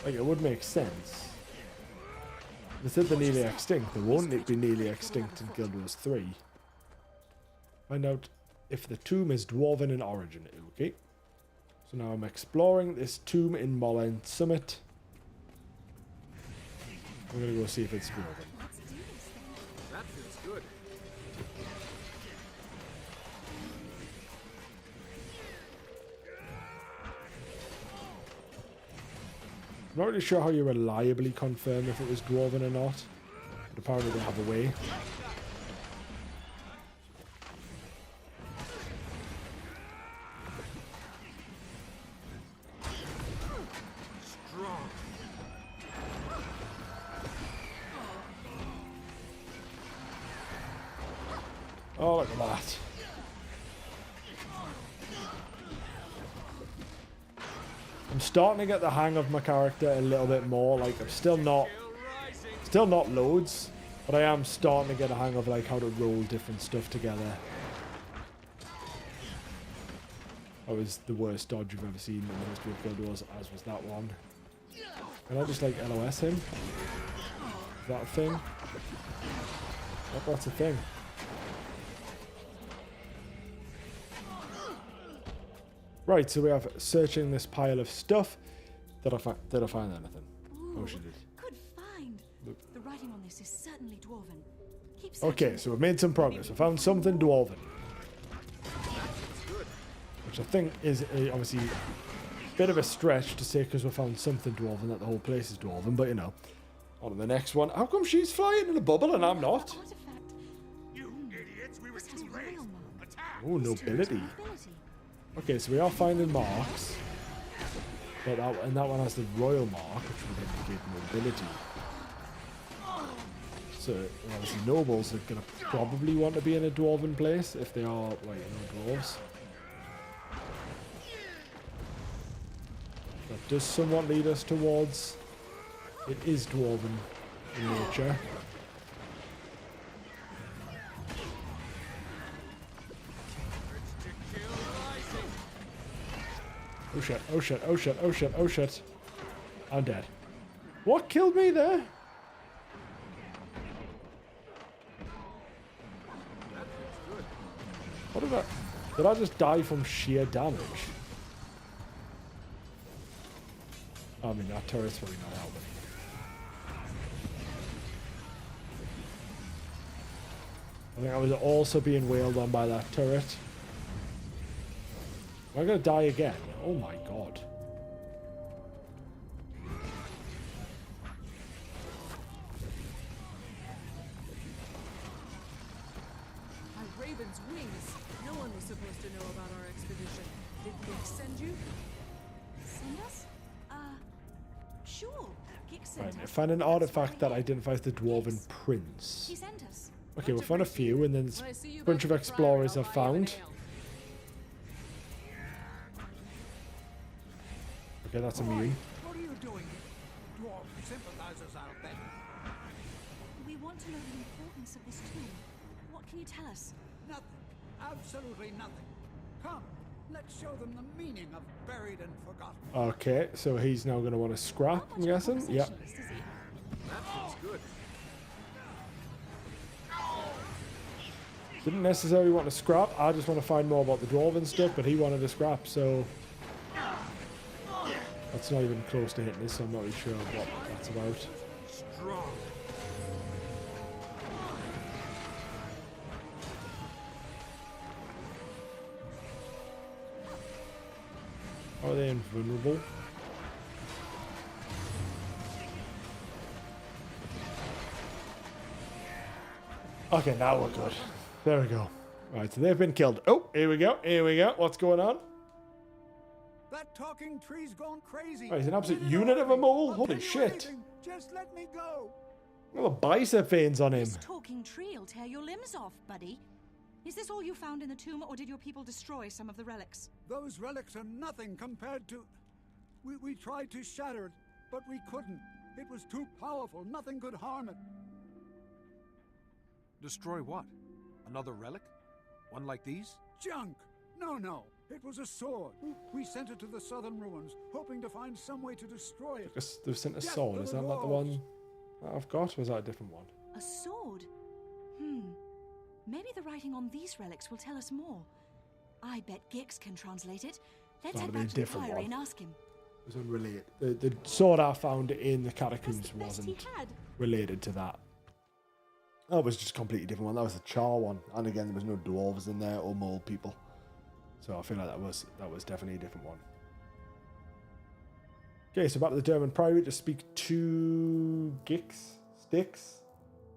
Like, it would make sense. They said they're nearly extinct. They won't be nearly extinct in Guild Wars 3. Find out if the tomb is dwarven in origin. Okay. So now I'm exploring this tomb in Molen Summit. I'm going to go see if it's dwarven. That feels good. I'm not really sure how you reliably confirm if it was dwarven or not, but apparently they have a way. Strong. Oh, look at that. I'm starting to get the hang of my character a little bit more. Like, I'm still not loads, but I am starting to get a hang of like how to roll different stuff together. That was the worst dodge you've ever seen in the history of Guild Wars, as was that one. Can I just like LOS him? Is that a thing? Yep, that's a thing. Right, so we have searching this pile of stuff. Did I find anything? Ooh, Oh, she did. good find. Look. The writing on this is certainly dwarven. Keep searching. Okay, so we've made some progress. I found something dwarven. Which I think is obviously a bit of a stretch to say because we found something dwarven that the whole place is dwarven, but you know. On to the next one. How come she's flying in a bubble and I'm not? You idiots, we were too late. Attack! Oh, nobility. Okay, so we are finding marks. But that one has the royal mark, which would indicate nobility. So, obviously nobles are going to probably want to be in a dwarven place if they are, like, dwarves. That does somewhat lead us towards... It is dwarven in nature. Oh shit, oh shit, oh shit, oh shit, oh shit. I'm dead. What killed me there? Did I just die from sheer damage? I mean, that turret's really not helping. I think I was also being wailed on by that turret. Am I going to die again? Oh my god. My raven's wings. No one was supposed to know about our expedition. Did Gix send you? Send us? Sure. Gix sent Right, us. find an artifact that identifies the Dwarven Prince. He sent us. Okay, we'll find a few, and then a bunch of explorers I've found. Okay, that's immune. What are you doing? Dwarf sympathizers out there. We want to know the importance of this tomb. What can you tell us? Nothing. Absolutely nothing. Come, let's show them the meaning of buried and forgotten. Okay, so he's now going to want to scrap, I'm guessing. Yep. That looks good. Didn't necessarily want to scrap. I just want to find more about the Dwarven stuff, but he wanted to scrap, so that's not even close to hitting this, so I'm not really sure what that's about. Strong. Are they invulnerable? Okay, now we're good. There we go. Right, so they've been killed. Oh, here we go. Here we go. What's going on? That talking tree's gone crazy. Oh, he's an absolute unit of a mole. Holy shit. Just let me go. Well, the bicep veins on him. This talking tree will tear your limbs off, buddy. Is this all you found in the tomb, or did your people destroy some of the relics? Those relics are nothing compared to... We tried to shatter it, but we couldn't. It was too powerful. Nothing could harm it. Destroy what? Another relic? One like these? Junk! No. It was a sword. We sent it to the southern ruins, hoping to find some way to destroy it. They've sent a sword. Is that not the one that I've got? Or is that a different one? A sword? Maybe the writing on these relics will tell us more. I bet Gix can translate it. Let's head back to the Priory and ask him. It was unrelated. The sword I found in the catacombs wasn't related to that. That was just a completely different one. That was a Char one. And again, there was no dwarves in there or mole people. So I feel like that was definitely a different one. Okay, so back to the Durmand Priory to speak to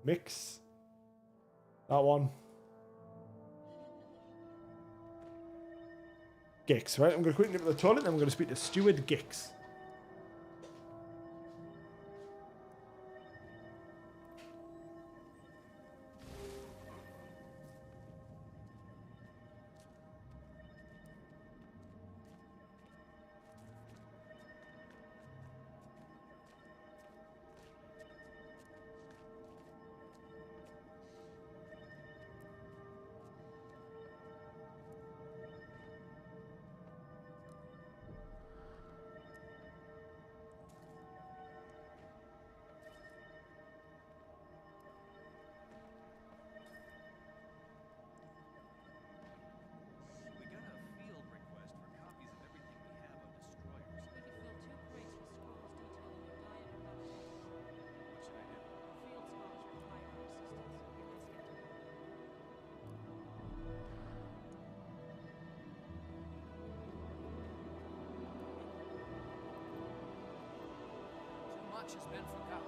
Mix. That one. Gix, right? I'm going to quickly nip to the toilet and then I'm going to speak to Steward Gix. Much has been forgotten.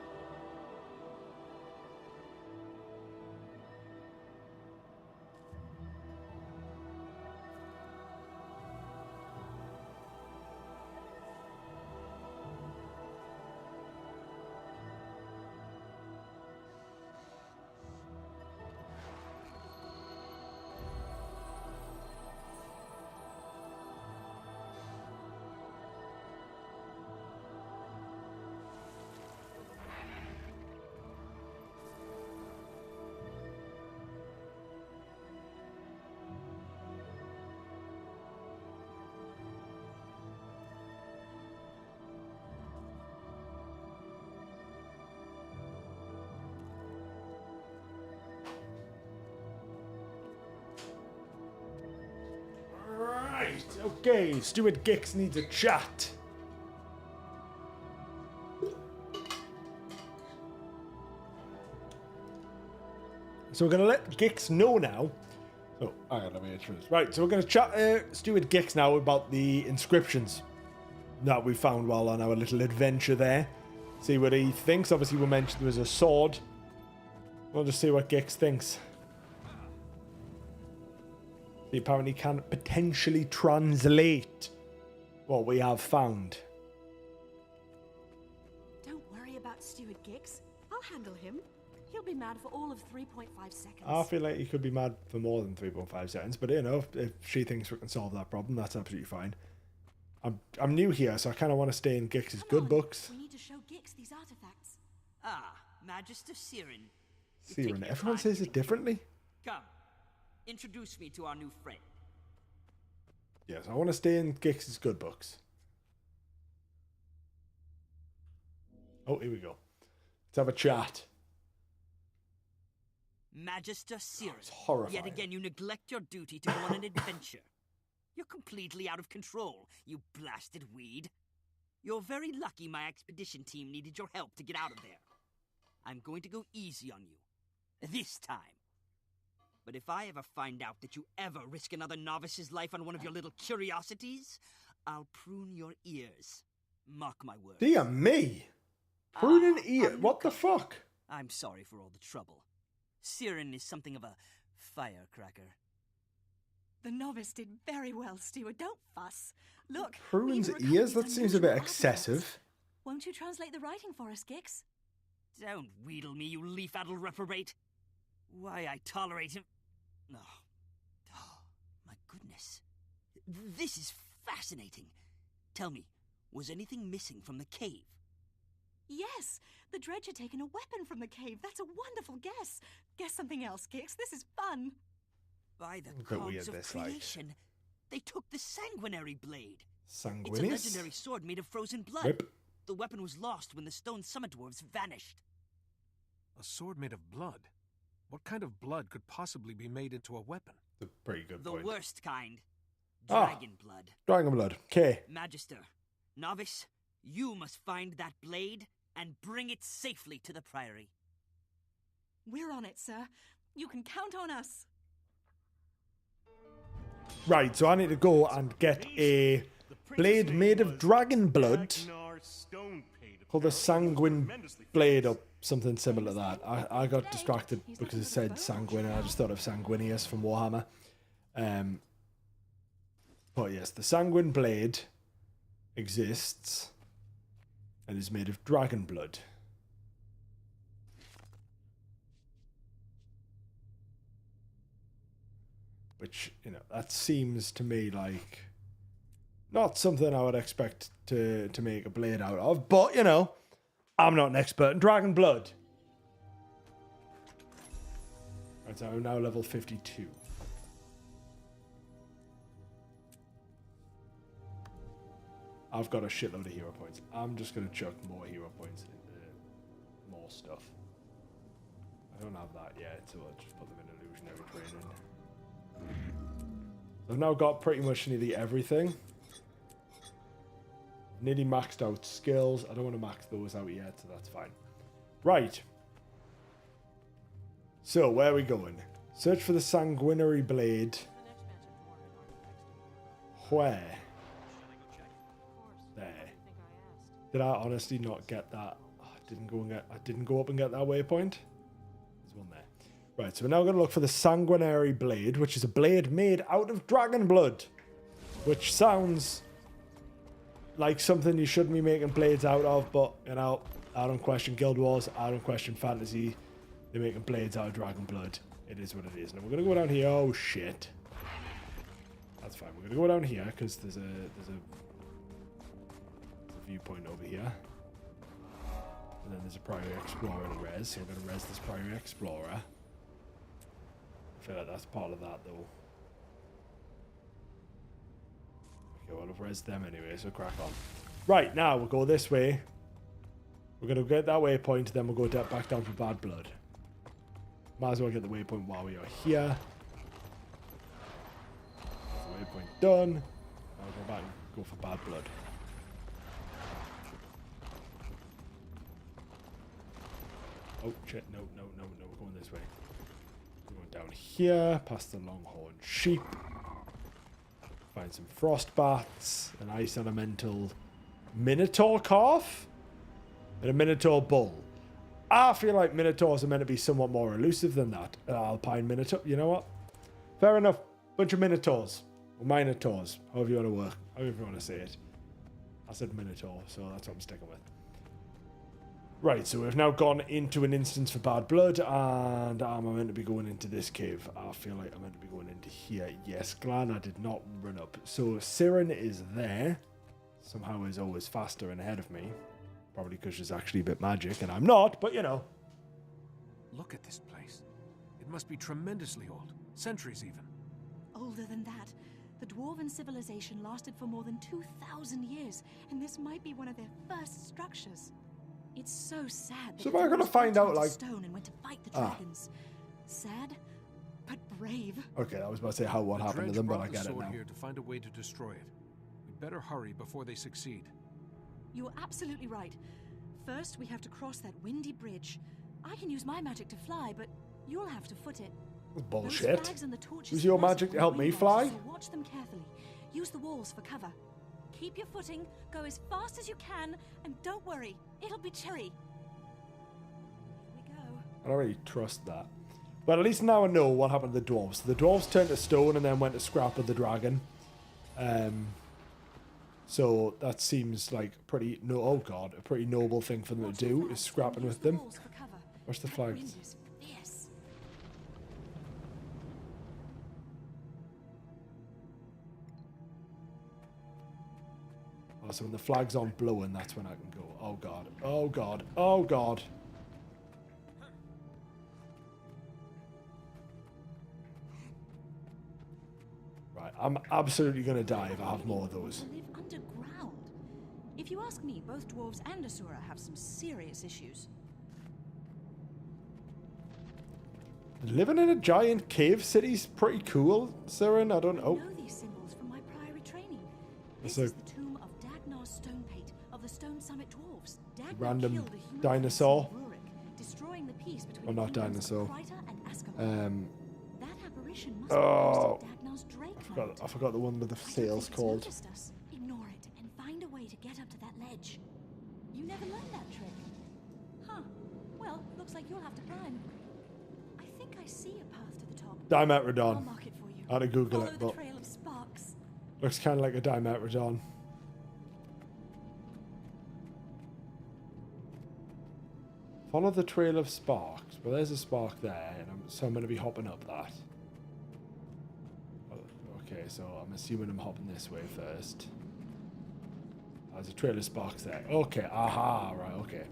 Right, okay, Stuart Gix needs a chat. So we're going to let Gix know now. So, I gotta make sure this. Right, so we're going to chat Stuart Gix now about the inscriptions that we found while on our little adventure there. See what he thinks. Obviously, we mentioned there was a sword. We'll just see what Gix thinks. He apparently can potentially translate what we have found. Don't worry about Stuart Gix. I'll handle him. He'll be mad for all of 3.5 seconds. I feel like he could be mad for more than 3.5 seconds, but you know, if she thinks we can solve that problem, that's absolutely fine. I'm new here, so I kind of want to stay in Gix's good books. We need to show Gix these artifacts. Ah, Magister Siren. Siren, everyone says it differently. Come, introduce me to our new friend. Yes, I want to stay in Gix's good books. Oh, here we go. Let's have a chat. Magister Siren. It's horrifying. Yet again, you neglect your duty to go on an adventure. You're completely out of control, you blasted weed. You're very lucky my expedition team needed your help to get out of there. I'm going to go easy on you. This time. But if I ever find out that you ever risk another novice's life on one of your little curiosities, I'll prune your ears. Mark my words. Dear me! Prune an ear? What the fuck? I'm sorry for all the trouble. Siren is something of a firecracker. The novice did very well, Stuart. Don't fuss. Look. Prune's we've ears? recovered That these seems a bit unusual excessive. artifacts. Won't you translate the writing for us, Gix? Don't wheedle me, you leaf-addled reprobate. Why I tolerate him... Oh. Oh, my goodness. This is fascinating. Tell me, was anything missing from the cave? Yes, the dredge had taken a weapon from the cave. That's a wonderful guess. Guess something else, Gix. This is fun. By the Bit gods weird, of this, like. creation, they took the sanguinary blade. Sanguinis? It's a legendary sword made of frozen blood. Whip. The weapon was lost when the stone summit dwarves vanished. A sword made of blood? What kind of blood could possibly be made into a weapon? A pretty good The point. worst kind. Ah. Dragon blood. Dragon blood. Okay. Magister, novice, you must find that blade and bring it safely to the Priory. We're on it, sir. You can count on us. Right, so I need to go and get a blade made of dragon blood called the Sanguine Blade or something similar to that. I got distracted because it said Sanguine and I just thought of Sanguinius from Warhammer. But yes, the Sanguine Blade exists and is made of dragon blood. Which, you know, that seems to me like not something I would expect to make a blade out of. But, you know, I'm not an expert in dragon blood. Right, so I'm now level 52. I've got a shitload of hero points. I'm just going to chuck more hero points into more stuff. I don't have that yet, so I'll just put them in illusionary training. I've now got pretty much nearly everything. Nearly maxed out skills. I don't want to max those out yet, so that's fine. Right. So, where are we going? Search for the Sanguinary Blade. Where? There. Did I honestly not get that? Oh, I didn't go up and get that waypoint. There's one there. Right, so we're now going to look for the Sanguinary Blade, which is a blade made out of dragon blood. Which sounds like something you shouldn't be making blades out of, but, you know, I don't question Guild Wars, I don't question fantasy. They're making blades out of dragon blood. It is what it is. Now we're going to go down here. Oh, shit. That's fine. We're going to go down here, because there's a viewpoint over here. And then there's a Priory Explorer to res, so we're going to res this Priory Explorer. I feel like that's part of that, though. Okay, well, I've res them anyway, so crack on. Right, now we'll go this way. We're going to get that waypoint, then we'll go back down for Bad Blood. Might as well get the waypoint while we are here. Waypoint done. I'll go back and go for bad blood. Oh shit, no, we're going this way. We're going down here, past the longhorn sheep. Find some frost bats, an ice elemental minotaur calf, and a minotaur bull. I feel like minotaurs are meant to be somewhat more elusive than that. An alpine minotaur, you know what? Fair enough. Bunch of minotaurs. Or minotaurs, however you want to work, however you want to say it. I said minotaur, so that's what I'm sticking with. Right, so we've now gone into an instance for bad blood, and I'm meant to be going into this cave. I feel like I'm meant to be going into here. Yes, glad I did not run up. So Siren is there. Somehow is always faster and ahead of me. Probably because she's actually a bit magic, and I'm not, but you know. Look at this place. It must be tremendously old. Centuries even. Older than that. The Dwarven civilization lasted for more than 2,000 years, and this might be one of their first structures. It's so sad that So am I gonna find out, like, stone and went to fight the dragons. Sad, but brave. Okay, I was about to say what happened to them, but I get it now. Here to find a way to destroy it. We'd better hurry before they succeed. You're absolutely right. First, we have to cross that windy bridge. I can use my magic to fly, but you'll have to foot it. Bullshit. Use your magic to help me fly? So watch them carefully. Use the walls for cover. Keep your footing, go as fast as you can, and don't worry, it'll be cherry. Here we go. I don't really trust that. But at least now I know what happened to the dwarves. The dwarves turned to stone and then went to scrap with the dragon. So that seems like a pretty noble thing for them to do, is scrapping with them. Watch the flags. Oh, so when the flag's on blowing, that's when I can go. Oh god. Oh god. Oh god. Right, I'm absolutely going to die if I have more of those. Live underground. If you ask me, both dwarves and Asura have some serious issues. Living in a giant cave city's pretty cool, Siren. I don't know. I know these symbols from my Priory training. This is the tomb of Dagnar's Stonepate of the Stone Summit dwarves. Dagnar random killed a human dinosaur. Rurik, destroying the peace between Well, not dinosaur. That apparition must be Dagnar's Drake. I forgot the one with the sails called. Us. Ignore it and find a way to get up to that ledge. You never learned that trick. Huh. Well, looks like you'll have to climb. I think I see a path to the top. Dimetrodon. I'll mark it for you. I had to Google Follow it, the but trail of sparks. looks kind of like a Dimetrodon. Follow the trail of sparks. Well, there's a spark there, and so I'm going to be hopping up that. Okay, so I'm assuming I'm hopping this way first. There's a trail of sparks there. Okay, aha, right, okay.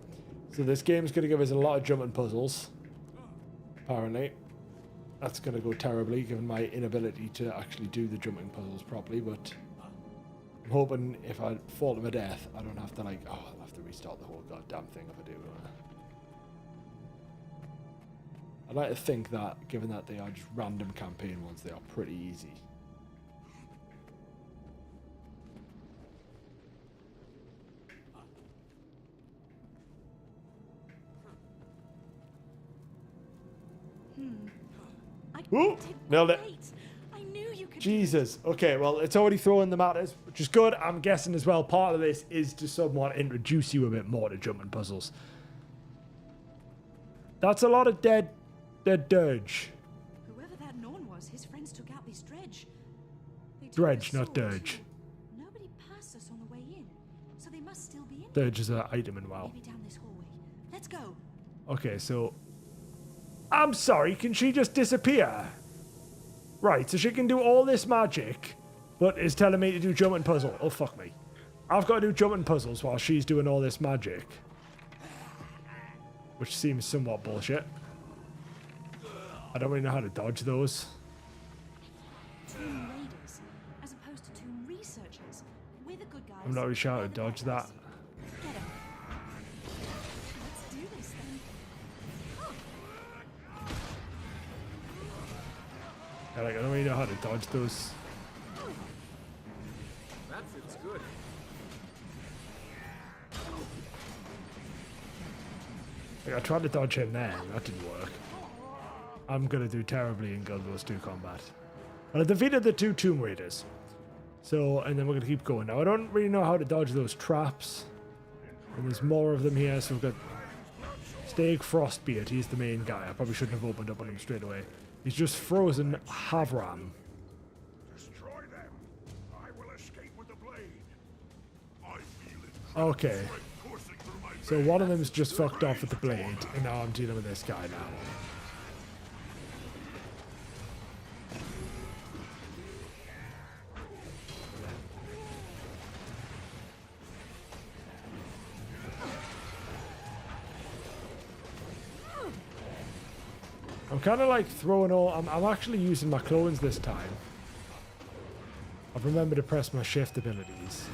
So this game's going to give us a lot of jumping puzzles. Apparently. That's going to go terribly, given my inability to actually do the jumping puzzles properly, but I'm hoping if I fall to my death, I don't have to, like, I'll have to restart the whole goddamn thing if I do. I'd like to think that, given that they are just random campaign ones, they are pretty easy. Ooh, nailed it. I knew you could. Jesus. Okay, well, it's already throwing the matters, which is good. I'm guessing as well, part of this is to somewhat introduce you a bit more to jumping puzzles. That's a lot of dead dirge. Whoever that Norn was, his friends took out this dredge. Dredge, not dirge. Nobody passed us on the way in, so they must still be in. Dirge is an item in WoW. Maybe down this hallway. Let's go. Okay, so I'm sorry, can she just disappear? Right, so she can do all this magic, but is telling me to do jumping puzzle. Oh, fuck me. I've got to do jumping puzzles while she's doing all this magic. Which seems somewhat bullshit. I don't really know how to dodge those. Tomb raiders, as opposed to tomb researchers. We're the good guys. I'm not really sure how to dodge that. Get him. Let's do this then. Yeah, like, I don't really know how to dodge those. Like, I tried to dodge him there, that didn't work. I'm gonna do terribly in Guild Wars 2 combat. But I defeated the 2 Tomb Raiders. So, and then we're gonna keep going. Now, I don't really know how to dodge those traps. And there's more of them here, so we've got Stag Frostbeard, he's the main guy. I probably shouldn't have opened up on him straight away. He's just frozen Havram. Destroy them. I will escape with the blade. I feel it. Okay. So one of them's just fucked off with the blade, and now I'm dealing with this guy now. I'm kind of like throwing all... I'm actually using my clones this time. I've remembered to press my shift abilities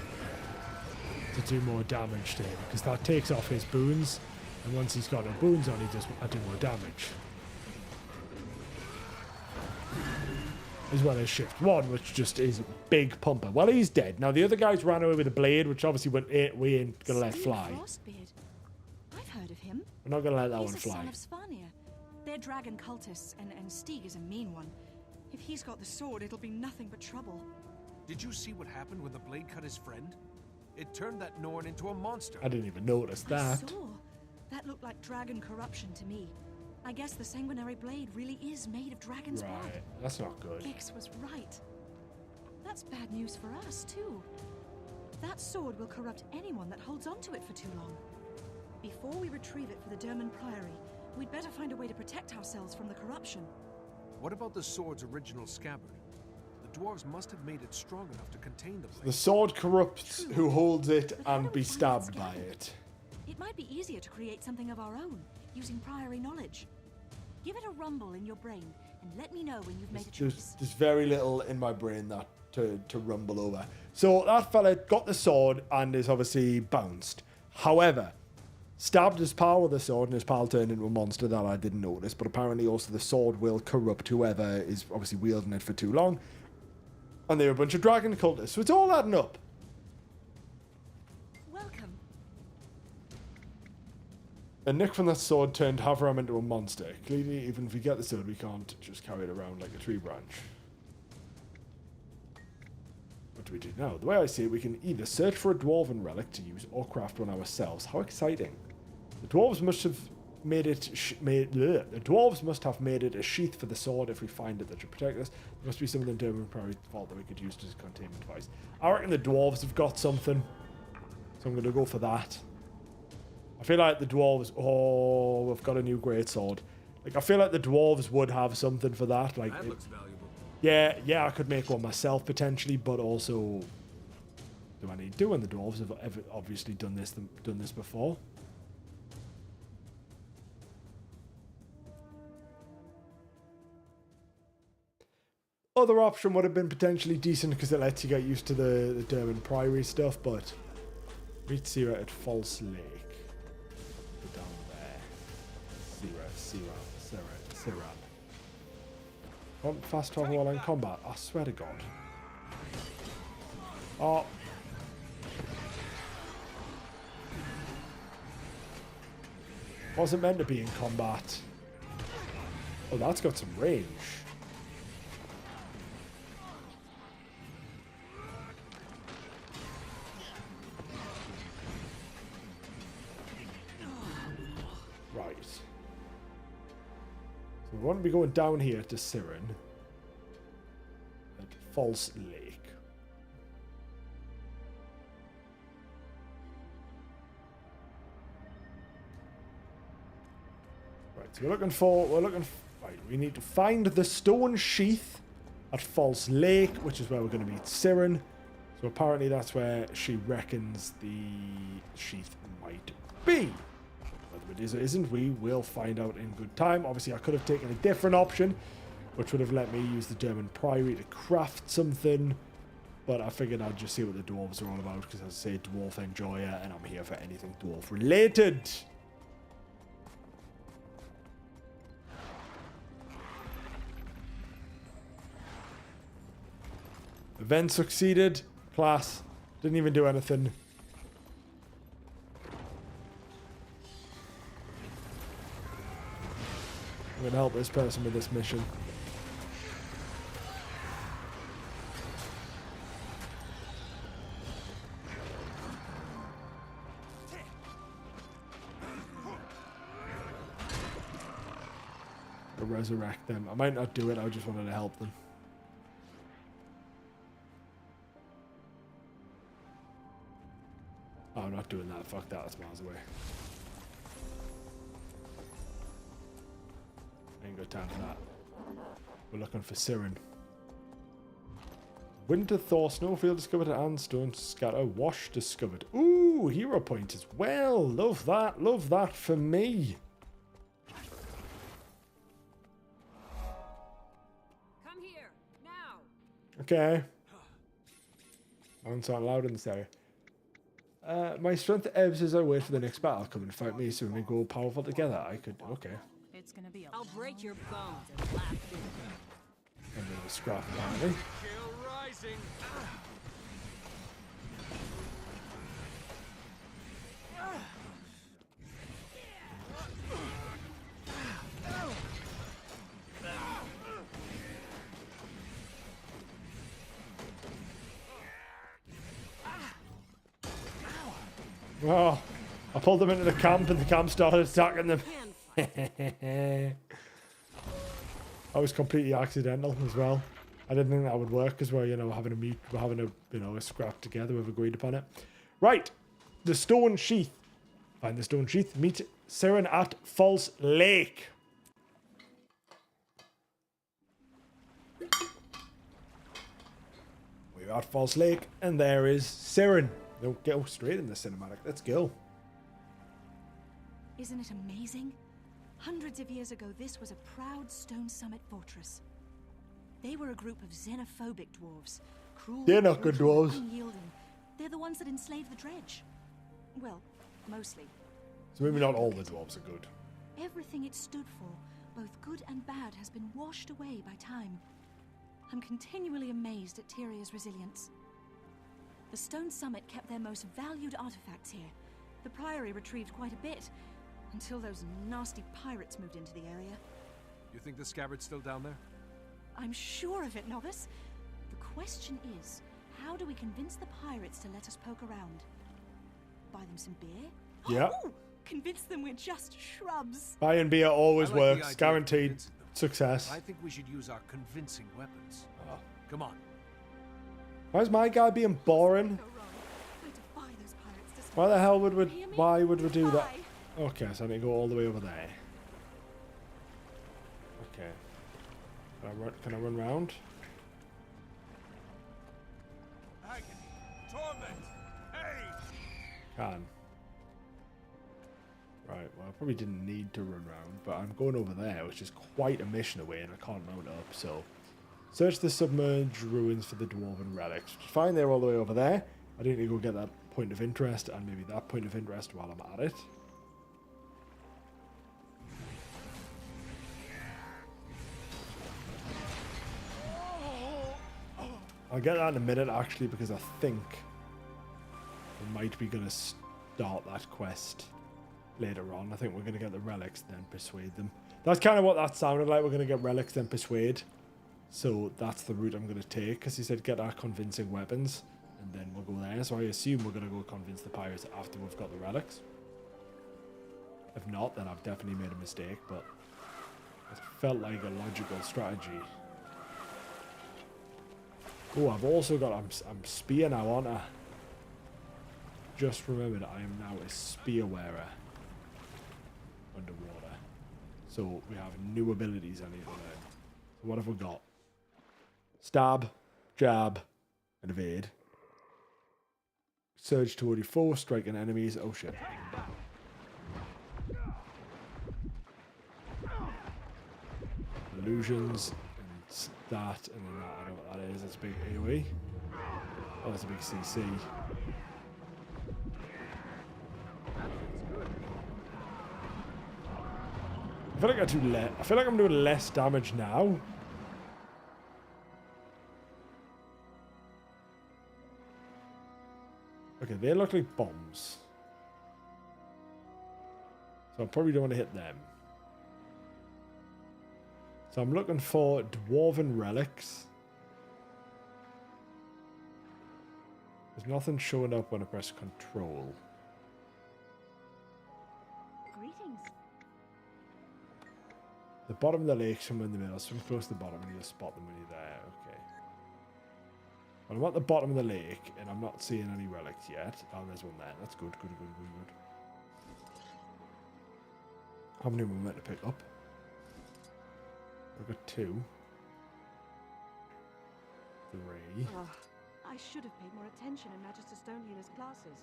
to do more damage to him, because that takes off his boons, and once he's got no boons on, I do more damage. As well as shift 1, which just is big pumper. Well, he's dead. Now, the other guys ran away with a blade, which obviously we ain't going to let fly. I've heard of him. We're not going to let that He's one a fly. son of Svanir. They're dragon cultists, and Stig is a mean one. If he's got the sword, it'll be nothing but trouble. Did you see what happened when the blade cut his friend? It turned that Norn into a monster. I didn't even notice that. I saw. That looked like dragon corruption to me. I guess the sanguinary blade really is made of dragon's blood. Right, that's not good. Vix was right. That's bad news for us, too. That sword will corrupt anyone that holds onto it for too long. Before we retrieve it for the Durmand Priory, we'd better find a way to protect ourselves from the corruption. What about the sword's original scabbard? The dwarves must have made it strong enough to contain the blade. The sword corrupts who holds it and be stabbed by it. It might be easier to create something of our own, using Priory knowledge. Give it a rumble in your brain, and let me know when you've made a choice. There's very little in my brain that to rumble over. So that fella got the sword and is obviously bounced. However, stabbed his pal with the sword, and his pal turned into a monster that I didn't notice. But apparently also the sword will corrupt whoever is obviously wielding it for too long. And they're a bunch of dragon cultists, so it's all adding up. Welcome. And Nick from that sword turned Havram into a monster. Clearly, even if we get the sword, we can't just carry it around like a tree branch. What do we do now? The way I see it, we can either search for a dwarven relic to use or craft one ourselves. How exciting. The dwarves must have made it the dwarves must have made it a sheath for the sword if we find it that should protect us. There must be something in Durmand Priory vault that we could use as a containment device. I reckon the dwarves have got something, so I'm going to go for that. I feel like the dwarves... Oh, we've got a new greatsword. Like, I feel like the dwarves would have something for that. Like, That looks valuable. Yeah, I could make one myself potentially, but also, do I need to? And the dwarves have obviously done this before. Other option would have been potentially decent because it lets you get used to the Durmand Priory stuff, but meet Sierra at False Lake. Go down there. Sierra. Fast travel while in combat. I swear to God. Oh. Wasn't meant to be in combat. Oh, that's got some range. Right. So we want to be going down here to Siren at False Lake. Right, so right, we need to find the stone sheath at False Lake, which is where we're going to meet Siren. So apparently that's where she reckons the sheath might be. Whether it is or isn't, we will find out in good time. Obviously, I could have taken a different option, which would have let me use the Durmand Priory to craft something. But I figured I'd just see what the dwarves are all about, because as I say, dwarf enjoyer, and I'm here for anything dwarf related. Event succeeded. Class. Didn't even do anything. I'm going to help this person with this mission. To resurrect them. I might not do it, I just wanted to help them. Oh, I'm not doing that. Fuck that, that's miles away. Ain't got time for that. We're looking for Siren. Winter Thaw, Snowfield discovered, and Stone Scatter Wash discovered. Ooh, hero point as well. Love that. Love that for me. Come here, now. Okay. Sounds loud in this area. My strength ebbs as I wait for the next battle. Come and fight me so when we go powerful together. I could. Okay. It's gonna be I'll break your bones and laugh at you. And then a scrap apparently. Kill rising. Oh, I pulled them into the camp and the camp started attacking them. That was completely accidental as well. I didn't think that would work because we're, you know, having a scrap together. We've agreed upon it. Right, the stone sheath. Find the stone sheath. Meet Siren at False Lake. We're at False Lake, and there is Siren. They'll go straight in the cinematic. Let's go. Isn't it amazing? Hundreds of years ago, this was a proud stone summit fortress. They were a group of xenophobic dwarves. Cruel, They're not good brutal, dwarves. unyielding. They're the ones that enslaved the dredge. Well, mostly. So maybe not all the dwarves are good. Everything it stood for, both good and bad, has been washed away by time. I'm continually amazed at Tyria's resilience. The stone summit kept their most valued artifacts here. The Priory retrieved quite a bit, until those nasty pirates moved into the area. You think the scabbard's still down there? I'm sure of it, novice. The question is, how do we convince the pirates to let us poke around? Buy them some beer? Yeah. Ooh, convince them we're just shrubs. Buy and beer always I like the works. idea of Guaranteed convincing them. success. I think we should use our convincing weapons. Oh. Come on. Why is my guy being boring? Why the hell would we? Why would we do that? Okay, so I need to go all the way over there. Okay. Can I run round? Agony, torment, pain. Can. Right, well I probably didn't need to run round, but I'm going over there, which is quite a mission away and I can't mount up, so... Search the submerged ruins for the dwarven relics. Fine, they're all the way over there. I need to go get that point of interest and maybe that point of interest while I'm at it. I'll get that in a minute actually because I think we might be going to start that quest later on. I think we're going to get the relics then persuade them. That's kind of what that sounded like. We're going to get relics then persuade. So that's the route I'm going to take because he said get our convincing weapons and then we'll go there. So I assume we're going to go convince the pirates after we've got the relics. If not, then I've definitely made a mistake, but it felt like a logical strategy. Oh, I've also got... I'm spear now, aren't I? Just remembered I am now a spear wearer. Underwater. So we have new abilities I need to learn. So what have we got? Stab, jab, and evade. Surge toward your foe, striking enemies. Oh shit. Illusions, and that, and then that. I don't know what that is. That's a big AoE. Oh, that's a big CC. I feel like I feel like I'm doing less damage now. Okay, they look like bombs. So I probably don't want to hit them. So I'm looking for dwarven relics. There's nothing showing up when I press control. Greetings. The bottom of the lake, somewhere in the middle. Swim close to the bottom and you'll spot them when you're there. Okay. Well, I'm at the bottom of the lake and I'm not seeing any relics yet. Oh, there's one there. That's good, good, good, good, good. How many am I meant to pick up? I've got 2. 3. Oh, I should have paid more attention in Magister Stonehealer's classes.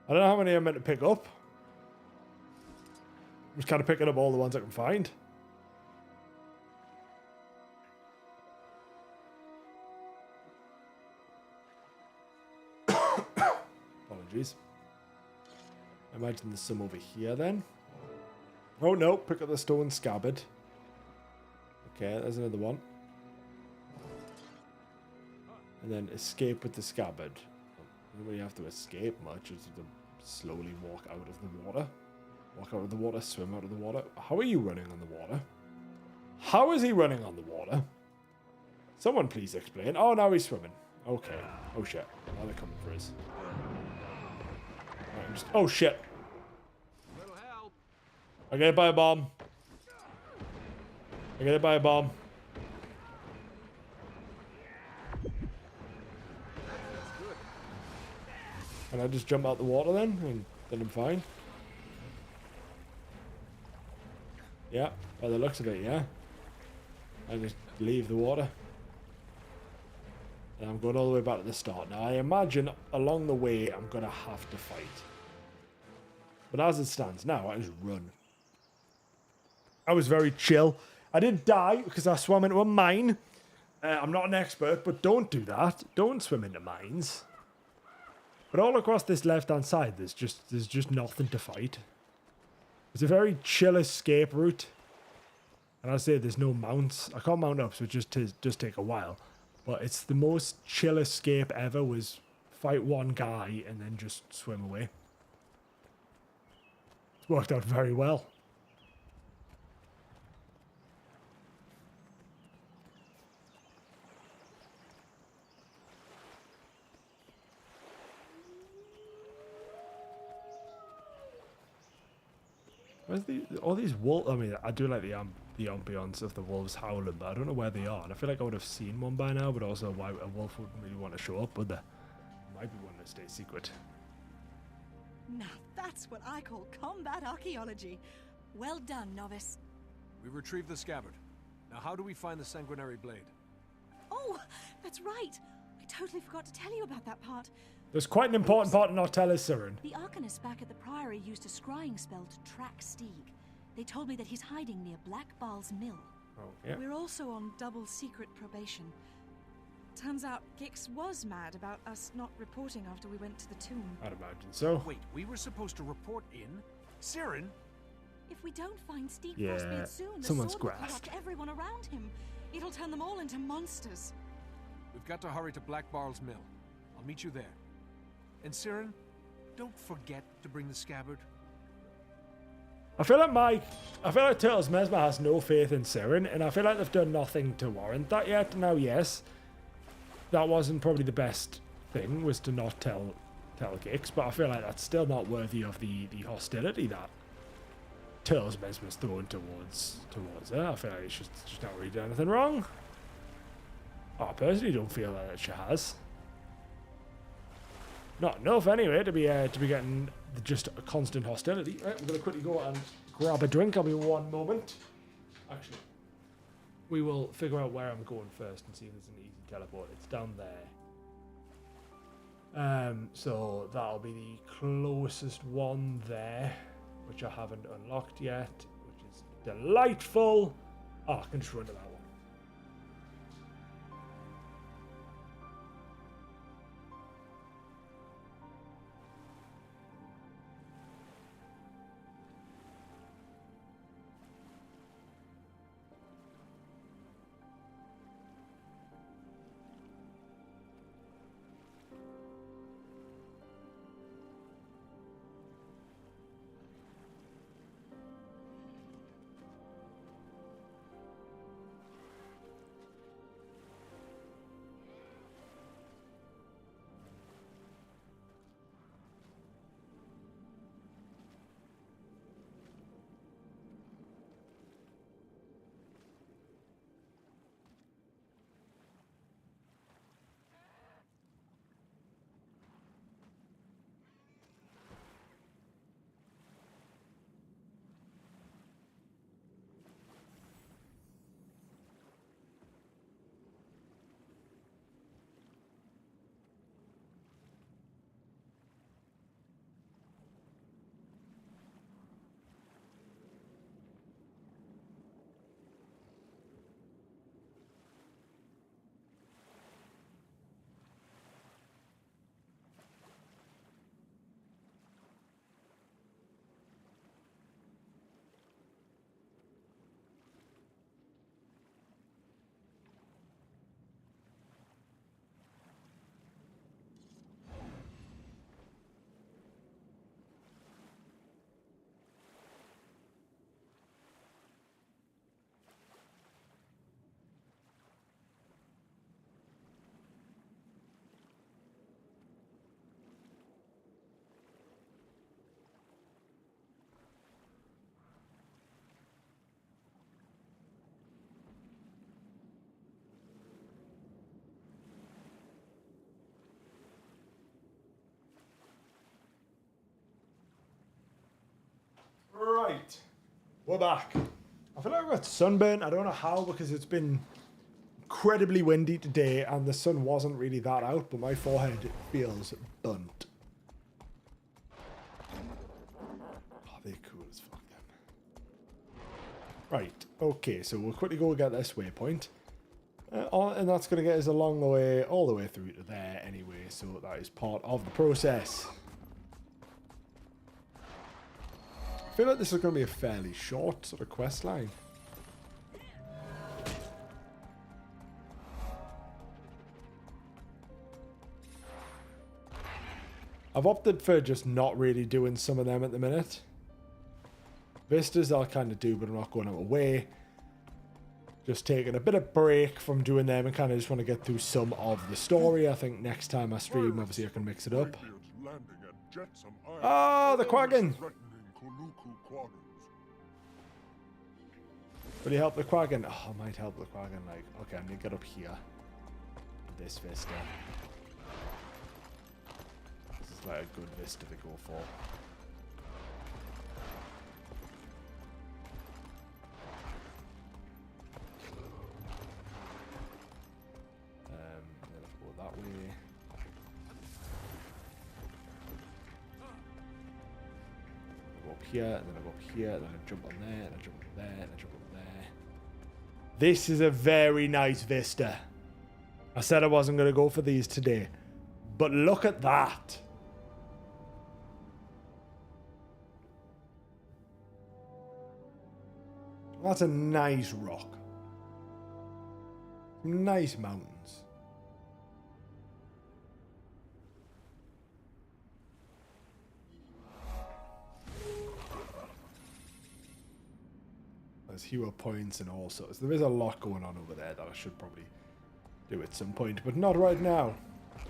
I don't know how many I'm meant to pick up. I'm just kind of picking up all the ones I can find. Apologies. I imagine there's some over here then. Oh no, pick up the stone scabbard. Okay, there's another one. And then escape with the scabbard. You don't really have to escape much, it's to slowly walk out of the water. Walk out of the water, swim out of the water. How are you running on the water? How is he running on the water? Someone please explain. Oh, now he's swimming. Okay. Oh shit. Now they're coming for us. Right, oh shit. I get hit by a bomb. I get hit by a bomb. Can I just jump out the water then? And then I'm fine. Yeah, by the looks of it, yeah. I just leave the water. And I'm going all the way back to the start. Now, I imagine along the way, I'm going to have to fight. But as it stands now, I just run. I was very chill. I didn't die because I swam into a mine. I'm not an expert, but don't do that. Don't swim into mines. But all across this left-hand side, there's just nothing to fight. It's a very chill escape route. And I say there's no mounts. I can't mount up, so it just take a while. But it's the most chill escape ever was fight one guy and then just swim away. It's worked out very well. Where's all these wolves? I mean, I do like the ambience of the wolves howling, but I don't know where they are. And I feel like I would have seen one by now, but also why a wolf wouldn't really want to show up, would they? Might be one to stay secret. Now that's what I call combat archaeology. Well done, novice. We retrieved the scabbard. Now how do we find the sanguinary blade? Oh, that's right. I totally forgot to tell you about that part. There's quite an important part to not tell us, Siren. The Arcanists back at the Priory used a scrying spell to track Stieg. They told me that he's hiding near Black Baal's mill. Oh, yeah. We're also on double secret probation. Turns out Gix was mad about us not reporting after we went to the tomb. I'd imagine so. Wait, we were supposed to report in? Siren? If we don't find Stieg Yeah, Frostbeard soon, the someone's sword will grasped. corrupt everyone around him. It'll turn them all into monsters. We've got to hurry to Black Baal's mill. I'll meet you there. And Siren, don't forget to bring the scabbard. I feel like Turtles Mesmer has no faith in Siren, and I feel like they've done nothing to warrant that yet. Now, yes, that wasn't probably the best thing, was to not tell Gix, but I feel like that's still not worthy of the hostility that Turtles Mesmer's thrown towards her. I feel like she's not really done anything wrong. I personally don't feel like that she has. Not enough, anyway, to be getting just a constant hostility. Right, we're going to quickly go and grab a drink. I'll be 1 moment. Actually, we will figure out where I'm going first and see if there's an easy teleport. It's down there. So that'll be the closest one there, which I haven't unlocked yet, which is delightful. Oh, I can just run to that one. Right. We're back. I feel like I got sunburn. I don't know how, because it's been incredibly windy today and the sun wasn't really that out, but my forehead feels burnt. Oh, they're cool as fuck, them. Right. Okay, so we'll quickly go get this waypoint. And that's going to get us along the way, all the way through to there anyway, so that is part of the process. I feel like this is going to be a fairly short sort of quest line. I've opted for just not really doing some of them at the minute. Vistas I'll kind of do, but I'm not going out of the way. Just taking a bit of break from doing them and kind of just want to get through some of the story. I think next time I stream, obviously I can mix it up. Ah, the Quaggin! Will you help the Quaggin? Oh, I might help the Quaggin. Like, okay, I need to get up here. This Vista. This is like a good Vista to go for. Let's go that way. I go up here, and then I go up here, and then I jump on there, and I jump on there, and I jump on there. This is a very nice Vista. I said I wasn't going to go for these today, but look at that. That's a nice rock. Nice mountains. There's hero points and all sorts. There is a lot going on over there that I should probably do at some point, but not right now.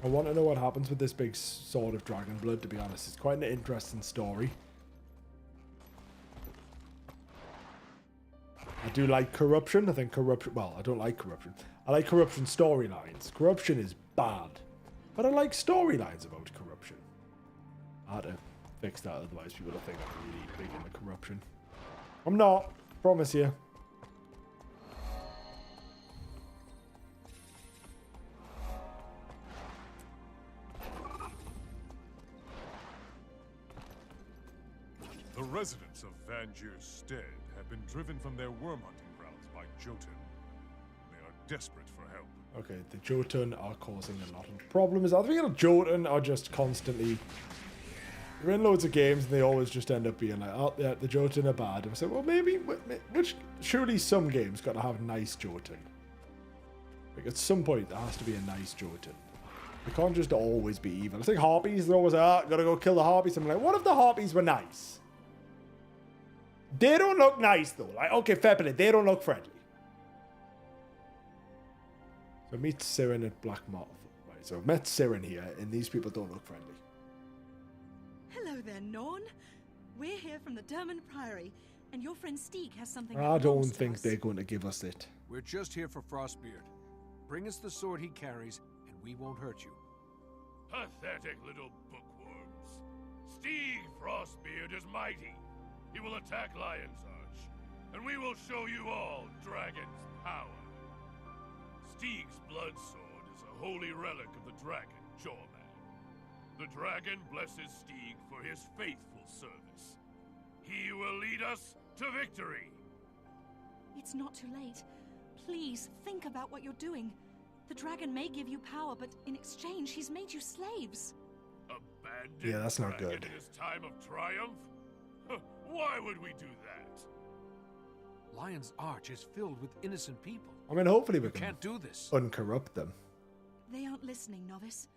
I want to know what happens with this big sword of dragon blood, to be honest. It's quite an interesting story. I do like corruption. I think corruption... Well, I don't like corruption. I like corruption storylines. Corruption is bad. But I like storylines about corruption. I had to fix that, otherwise people will think I'm really big into corruption. I'm not. Promise you. The residents of Vangier's Stead have been driven from their worm hunting grounds by Jotun. They are desperate for help. Okay, the Jotun are causing a lot of problems. I think the Jotun are just constantly... They're in loads of games and they always just end up being like, oh, yeah, the Jotun are bad. And I said, well, maybe... surely some games got to have nice Jotun. Like, at some point, there has to be a nice Jotun. They can't just always be evil. It's like Harpies. They're always like, gotta go kill the Harpies. I'm like, what if the Harpies were nice? They don't look nice, though. Like, okay, fair play. They don't look friendly. So meet Siren at Black Moth. Right, so I've met Siren here, and these people don't look friendly. Hello there, Norn. We're here from the Durmand Priory, and your friend Steeg has something. I don't think they're going to give us it. We're just here for Frostbeard. Bring us the sword he carries, and we won't hurt you. Pathetic little bookworms. Steeg Frostbeard is mighty. He will attack Lion's Arch, and we will show you all Dragon's power. Steeg's blood sword is a holy relic of the dragon, Durmand. The dragon blesses Steeg for his faithful service. He will lead us to victory. It's not too late. Please, think about what you're doing. The dragon may give you power, but in exchange, he's made you slaves. Abandon Yeah, that's not dragon good. in his time of triumph? Why would we do that? Lion's Arch is filled with innocent people. I mean, hopefully we can't do this. Uncorrupt them. They aren't listening, novice.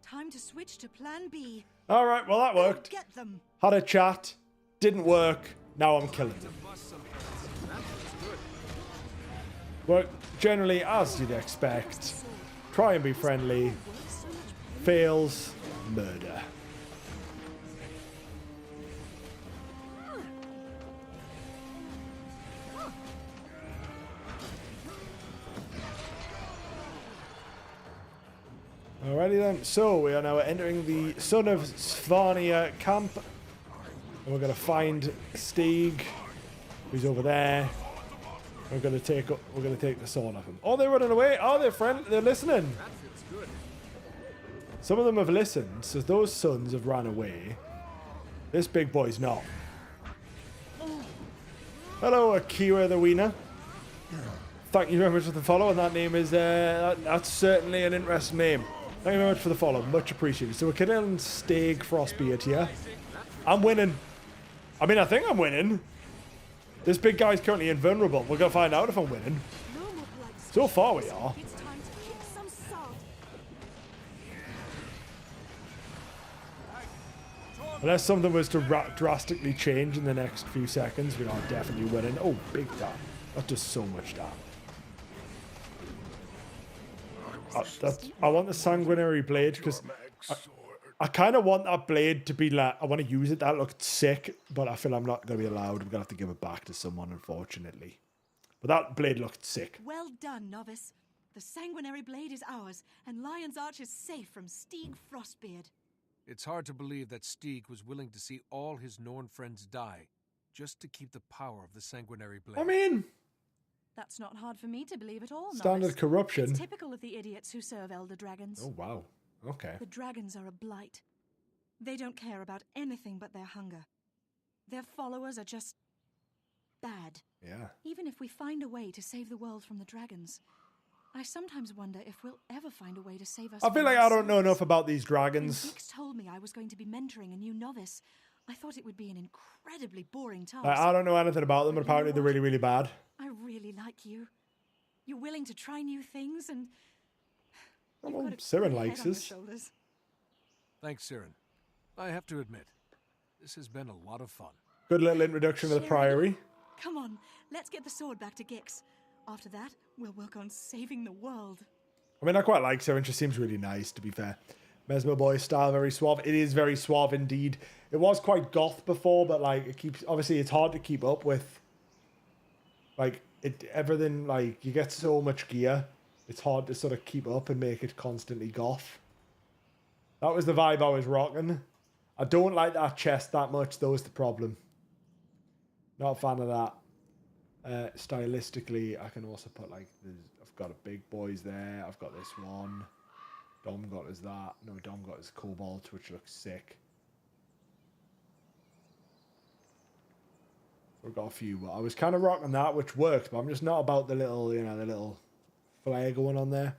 Time to switch to Plan B. All right, well, that worked. Get them. Had a chat. Didn't work. Now I'm killing them. Work generally as you'd expect. Try and be friendly. Fails. Murder. Alrighty then, so we are now entering the Son of Svanir camp. And we're going to find Stieg, who's over there. We're going to take the sword off him. Oh, they're running away. Oh, they're listening. Some of them have listened, so those sons have ran away. This big boy's not. Hello, Akira the Wiener. Thank you very much for the follow, and that name is, that's certainly an interesting name. Thank you very much for the follow, much appreciated. So we're killing Stieg Frostbeard here. I'm winning. I mean, I think I'm winning. This big guy's currently invulnerable. We're going to find out if I'm winning. So far we are. Unless something was to drastically change in the next few seconds, we are definitely winning. Oh, big damn. That does so much damn. I want the sanguinary blade because I kind of want that blade to be like, I want to use it. That looked sick, but I feel I'm not going to be allowed. We're going to have to give it back to someone, unfortunately. But that blade looked sick. Well done, novice. The sanguinary blade is ours, and Lion's Arch is safe from Stieg Frostbeard. It's hard to believe that Stieg was willing to see all his Norn friends die, just to keep the power of the sanguinary blade. I mean, that's not hard for me to believe at all, standard novice. corruption. It's typical of the idiots who serve elder dragons. Oh, wow. Okay. The dragons are a blight. They don't care about anything but their hunger. Their followers are just bad. Yeah. Even if we find a way to save the world from the dragons, I sometimes wonder if we'll ever find a way to save us. I feel like I don't know enough about these dragons. When Gix told me I was going to be mentoring a new novice, I thought it would be an incredibly boring task. I don't know anything about them, but apparently they're really, really bad. I really like you. You're willing to try new things, and well, Siren likes us. Thanks, Siren. I have to admit, this has been a lot of fun. Good little introduction to the Priory. Come on, let's get the sword back to Gix. After that, we'll work on saving the world. I mean, I quite like Siren. She seems really nice, to be fair. Mesmer Boy's style, very suave. It is very suave indeed. It was quite goth before, but like it keeps. Obviously, it's hard to keep up with. Like everything. Like you get so much gear, it's hard to sort of keep up and make it constantly goth. That was the vibe I was rocking. I don't like that chest that much, though. Is the problem. Not a fan of that. Stylistically, I can also put like I've got a big boys there. I've got this one. Dom got his that. No, Dom got his cobalt, which looks sick. We've got a few, but I was kind of rocking that, which worked, but I'm just not about the little, the little flare going on there.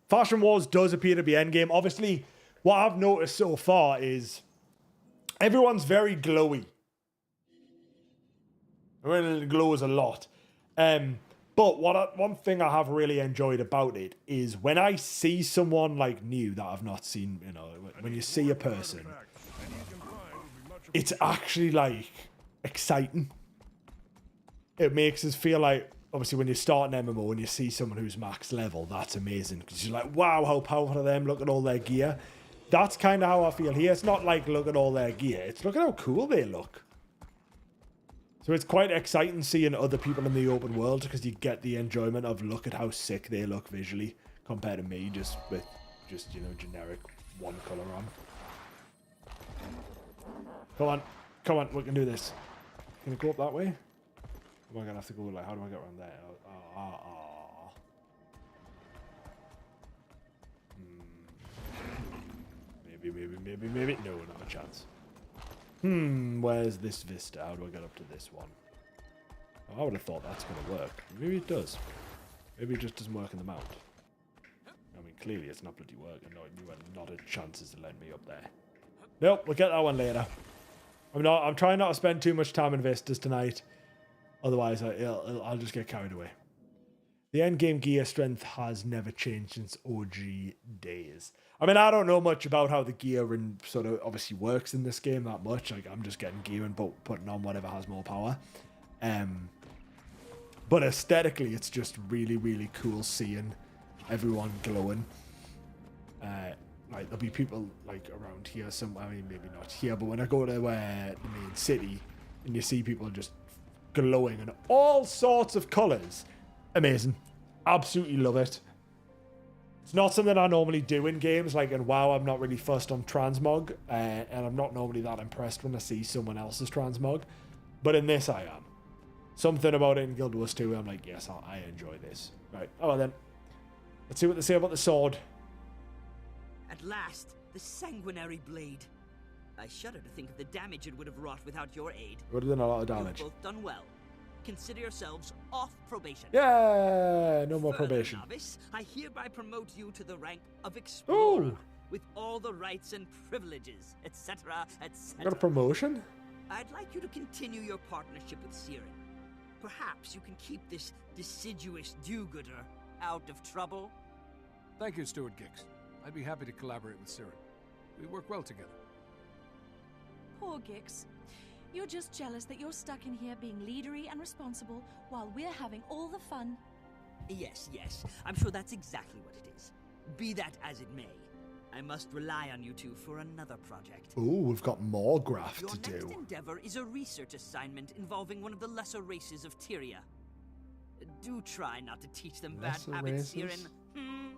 Fashion Wars does appear to be endgame. Obviously, what I've noticed so far is everyone's very glowy. Everyone glows a lot. But one thing I have really enjoyed about it is when I see someone like new that I've not seen, when you see a person, it's actually like exciting. It makes us feel like, obviously when you start an MMO and you see someone who's max level, that's amazing. Because you're like, wow, how powerful are them, look at all their gear. That's kind of how I feel here. It's not like look at all their gear, it's look at how cool they look. So it's quite exciting seeing other people in the open world because you get the enjoyment of look at how sick they look visually compared to me just with generic one color on. Come on, we can do this. Can it go up that way? Am I gonna have to go like, how do I get around there? Maybe. No, not a chance. Where's this vista? How do I get up to this one? Oh, I would have thought that's going to work. Maybe it does. Maybe it just doesn't work in the mount. I mean, clearly it's not bloody working. No, you had not a chances to let me up there. Nope, we'll get that one later. I'm trying not to spend too much time in vistas tonight. Otherwise, I'll just get carried away. The endgame gear strength has never changed since OG days. I mean, I don't know much about how the gear and sort of obviously works in this game that much. Like, I'm just getting gear and putting on whatever has more power. But aesthetically, it's just really, really cool seeing everyone glowing. Like, there'll be people like around here somewhere. I mean, maybe not here, but when I go to the main city and you see people just glowing in all sorts of colors, amazing. Absolutely love it. It's not something I normally do in games. Like in WoW, I'm not really fussed on transmog, and I'm not normally that impressed when I see someone else's transmog. But in this, I am. Something about it in Guild Wars 2, I'm like, yes, I enjoy this. Right, oh well then. Let's see what they say about the sword. At last, the sanguinary blade. I shudder to think of the damage it would have wrought without your aid. Would have done a lot of damage. You've both done well. Consider yourselves off probation. Yeah, no more probation. Novice, I hereby promote you to the rank of Explorer, Ooh. with all the rights and privileges, etc., etc. Got a promotion? I'd like you to continue your partnership with Siren. Perhaps you can keep this deciduous do-gooder out of trouble. Thank you, Steward Gix. I'd be happy to collaborate with Siren. We work well together. Poor Gix. You're just jealous that you're stuck in here being leadery and responsible while we're having all the fun. Yes, yes. I'm sure that's exactly what it is. Be that as it may, I must rely on you two for another project. Ooh, we've got more graft Your to do. next endeavor is a research assignment involving one of the lesser races of Tyria. Do try not to teach them Lesser bad habits, races? Siren.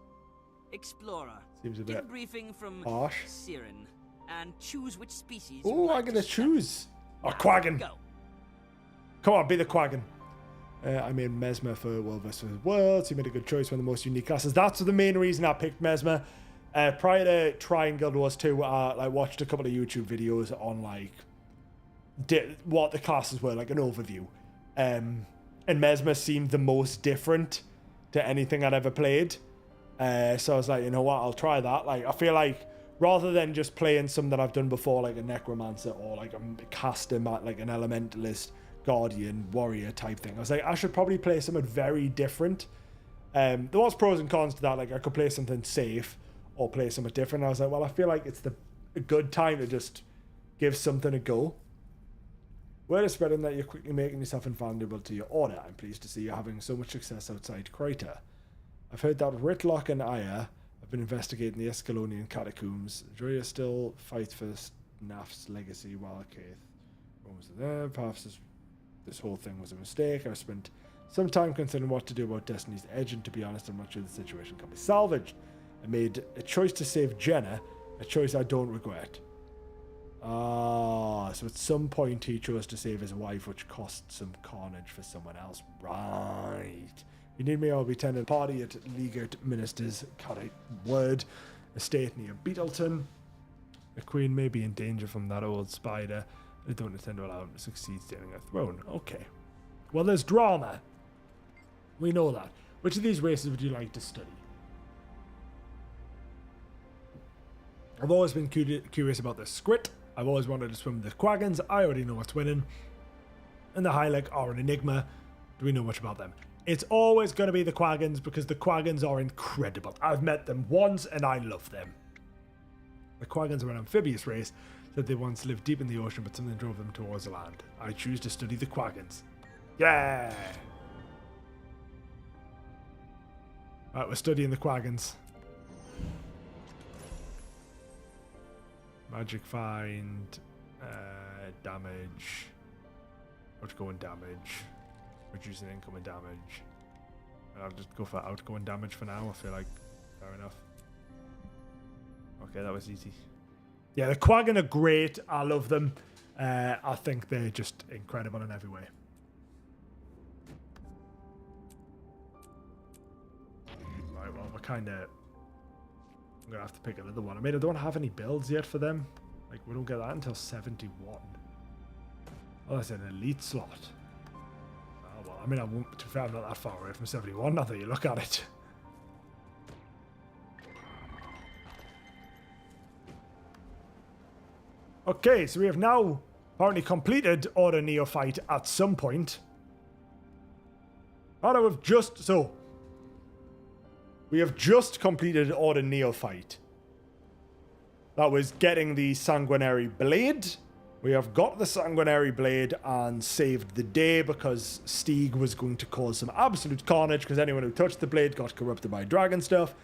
Explorer. Seems a Get a bit briefing from harsh. Siren and choose which species. Ooh, you'd like I'm to gonna study. choose. Oh, Quaggin. Go. Come on, be the Quaggin. I made Mesmer for World vs. World. So you made a good choice, one of the most unique classes. That's the main reason I picked Mesmer. Prior to trying Guild Wars 2, I watched a couple of YouTube videos on like what the classes were, like an overview. And Mesmer seemed the most different to anything I'd ever played. So I was like, you know what, I'll try that. Like, I feel like rather than just playing some that I've done before, like a Necromancer or like a caster, like an Elementalist, Guardian, Warrior type thing, I was like, I should probably play something very different. There was pros and cons to that. Like, I could play something safe or play something different. I was like, well, I feel like it's a good time to just give something a go. Word is spreading that you're quickly making yourself invulnerable to your order. I'm pleased to see you're having so much success outside Crater. I've heard that Ritlock and Aya have been investigating the Escalonian catacombs. Joya still fights for Naf's legacy while Keith roams there. Perhaps this whole thing was a mistake. I've spent some time considering what to do about Destiny's Edge, and to be honest, I'm not sure the situation can be salvaged. I made a choice to save Jenna, a choice I don't regret. Ah, so at some point he chose to save his wife, which cost some carnage for someone else. Right. You need me, I'll be tending party at Leagert Minister's Carrot Word estate near Beetleton. The Queen may be in danger from that old spider. I don't intend to allow him to succeed stealing her throne. Okay. Well, there's drama. We know that. Which of these races would you like to study? I've always been curious about the Skrit. I've always wanted to swim with the Quaggins. I already know what's winning. And the Hylic are an enigma. Do we know much about them? It's always going to be the Quaggins because the Quaggins are incredible. I've met them once and I love them. The Quaggins are an amphibious race that they once lived deep in the ocean, but something drove them towards the land. I choose to study the Quaggins. Yeah! Right, we're studying the Quaggins. Magic find, damage, outgoing damage, reducing incoming damage. I'll just go for outgoing damage for now. I feel like fair enough. Okay, that was easy. Yeah, the Quaggin are great. I love them. I think they're just incredible in every way. Right, well, we're kind of... I'm going to have to pick another one. I mean, I don't have any builds yet for them. Like, we don't get that until 71. Oh, that's an elite slot. Oh, well, I mean, I won't, to be fair, I'm not that far away from 71 now that you look at it. Okay, so we have now apparently completed Order Neophyte at some point. Oh, no, we've just... So... We have just completed Order Neophyte. That was getting the Sanguinary Blade. We have got the Sanguinary Blade and saved the day because Stieg was going to cause some absolute carnage because anyone who touched the blade got corrupted by dragon stuff,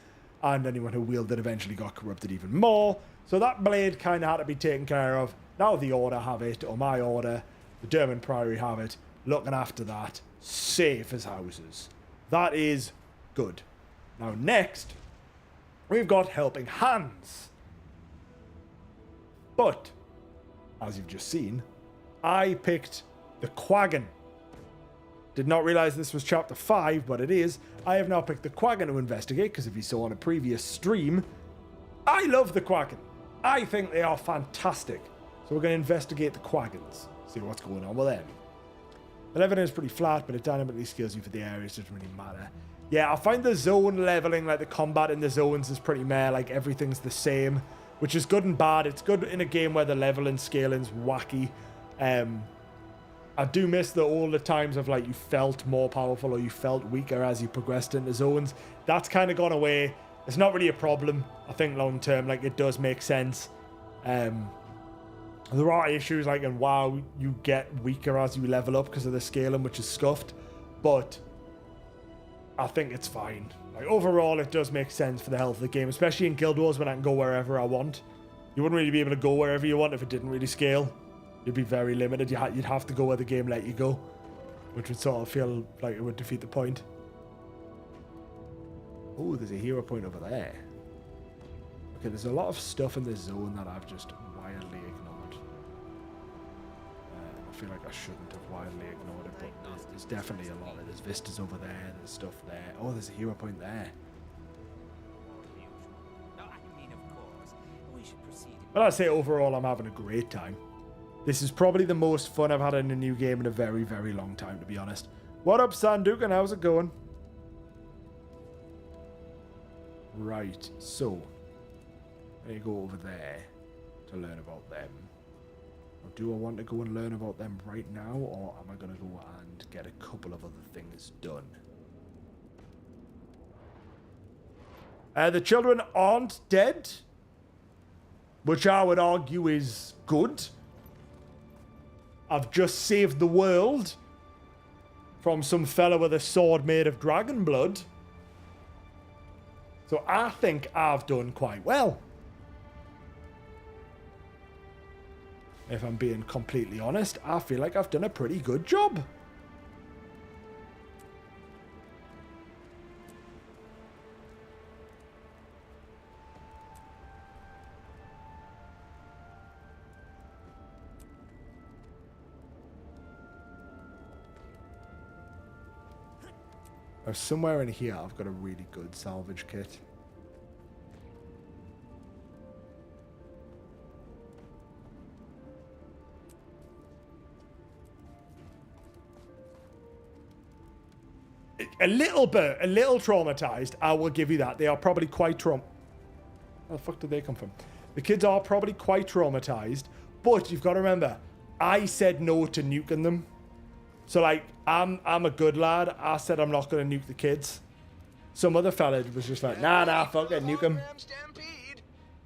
and anyone who wielded it eventually got corrupted even more. So that blade kind of had to be taken care of. Now the Order have it, or my Order, the Durmand Priory have it, looking after that, safe as houses. That is good. Now next, we've got helping hands. But, as you've just seen, I picked the Quaggan. Did not realize this was chapter 5, but it is. I have now picked the Quaggan to investigate, because if you saw on a previous stream, I love the Quaggan. I think they are fantastic. So we're going to investigate the Quaggans, see what's going on with them. The leveling is pretty flat, but it dynamically scales you for the areas. Doesn't really matter. Yeah, I find the zone leveling, like the combat in the zones, is pretty meh. Like everything's the same, which is good and bad. It's good in a game where the leveling scaling's wacky. I do miss all the times of like you felt more powerful or you felt weaker as you progressed into zones. That's kind of gone away. It's not really a problem. I think long term, like it does make sense. There are issues like in WoW, you get weaker as you level up because of the scaling, which is scuffed. But I think it's fine. Like overall, it does make sense for the health of the game, especially in Guild Wars when I can go wherever I want. You wouldn't really be able to go wherever you want if it didn't really scale. You'd be very limited. You'd have to go where the game let you go, which would sort of feel like it would defeat the point. Oh, there's a hero point over there. Okay, there's a lot of stuff in this zone that I've just wildly ignored. I feel like I shouldn't have wildly ignored it, but there's definitely a lot. There's vistas over there, there's stuff there. Oh, there's a hero point there. But I'd say overall I'm having a great time. This is probably the most fun I've had in a new game in a very, very long time, to be honest. What up, Sandukan? How's it going? Right, so I go over there to learn about them. Or do I want to go and learn about them right now, or am I going to go and get a couple of other things done? The children aren't dead, which I would argue is good. I've just saved the world from some fella with a sword made of dragon blood. So I think I've done quite well. If I'm being completely honest, I feel like I've done a pretty good job. Somewhere in here, I've got a really good salvage kit. A little traumatized. I will give you that. They are probably quite where the fuck did they come from? The kids are probably quite traumatized, but you've got to remember, I said no to nuking them. So like, I'm a good lad. I said I'm not going to nuke the kids. Some other fella was just like, nah, fuck it, nuke them.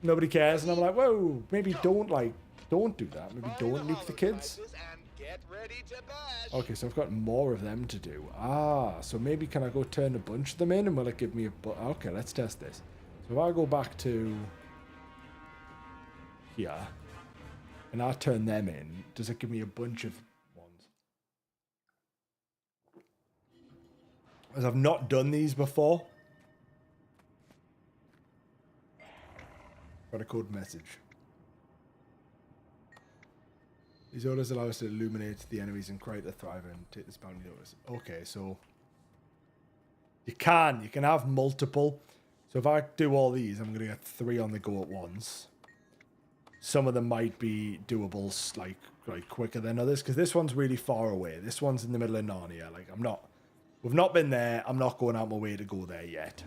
Nobody cares. And I'm like, whoa, maybe don't do that. Maybe don't nuke the kids. Okay, so I've got more of them to do. So maybe can I go turn a bunch of them in and will it give me a... Okay, let's test this. So if I go back to here and I turn them in, does it give me a bunch of ones? As I've not done these before. Got a code message. These orders allow us to illuminate the enemies and create a thrive and take this bounty notice. Okay, so you can have multiple. So if I do all these, I'm gonna get 3 on the go at once. Some of them might be doable like quicker than others, because this one's really far away. This one's in the middle of Narnia. Like we've not been there. I'm not going out my way to go there yet.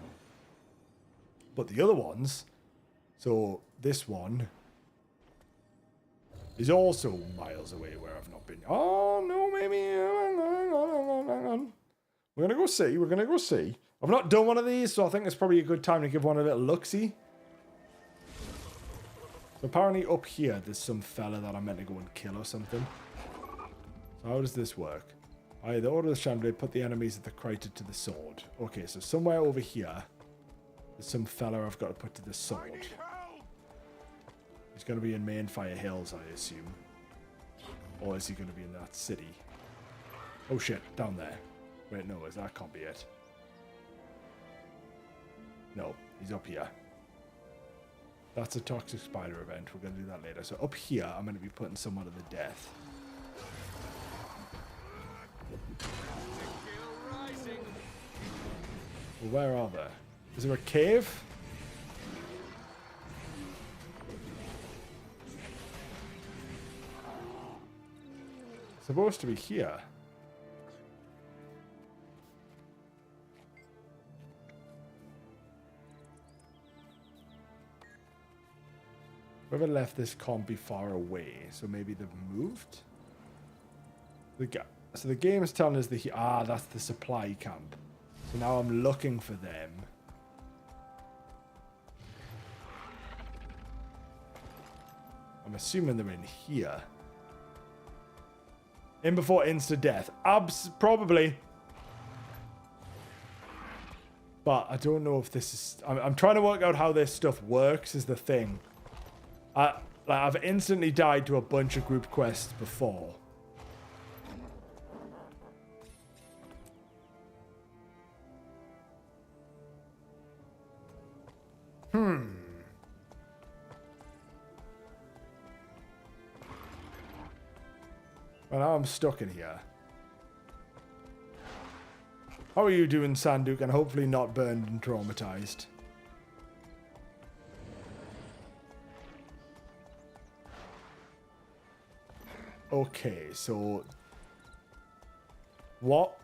But the other ones, so this one is also miles away where I've not been. Oh, no, maybe. Hang on. We're going to go see. I've not done one of these, so I think it's probably a good time to give one a little look-see. So apparently up here, there's some fella that I'm meant to go and kill or something. So how does this work? The order of the Chandelier, put the enemies at the crater to the sword. Okay, so somewhere over here, there's some fella I've got to put to the sword. He's going to be in Mainfire Hills, I assume. Or is he going to be in that city? Oh shit, down there. Wait, no, that can't be it. No, he's up here. That's a toxic spider event. We're going to do that later. So up here, I'm going to be putting someone to the death. Well, where are they? Is there a cave? It's supposed to be here. Whoever left this can't be far away, so maybe they've moved? So the game is telling us that's the supply camp. So now I'm looking for them. I'm assuming they're in here. In before instant death. Probably. But I don't know if this is... I'm trying to work out how this stuff works is the thing. I've instantly died to a bunch of group quests before. Well, now I'm stuck in here. How are you doing, Sanduk? And hopefully not burned and traumatized. Okay, so... What?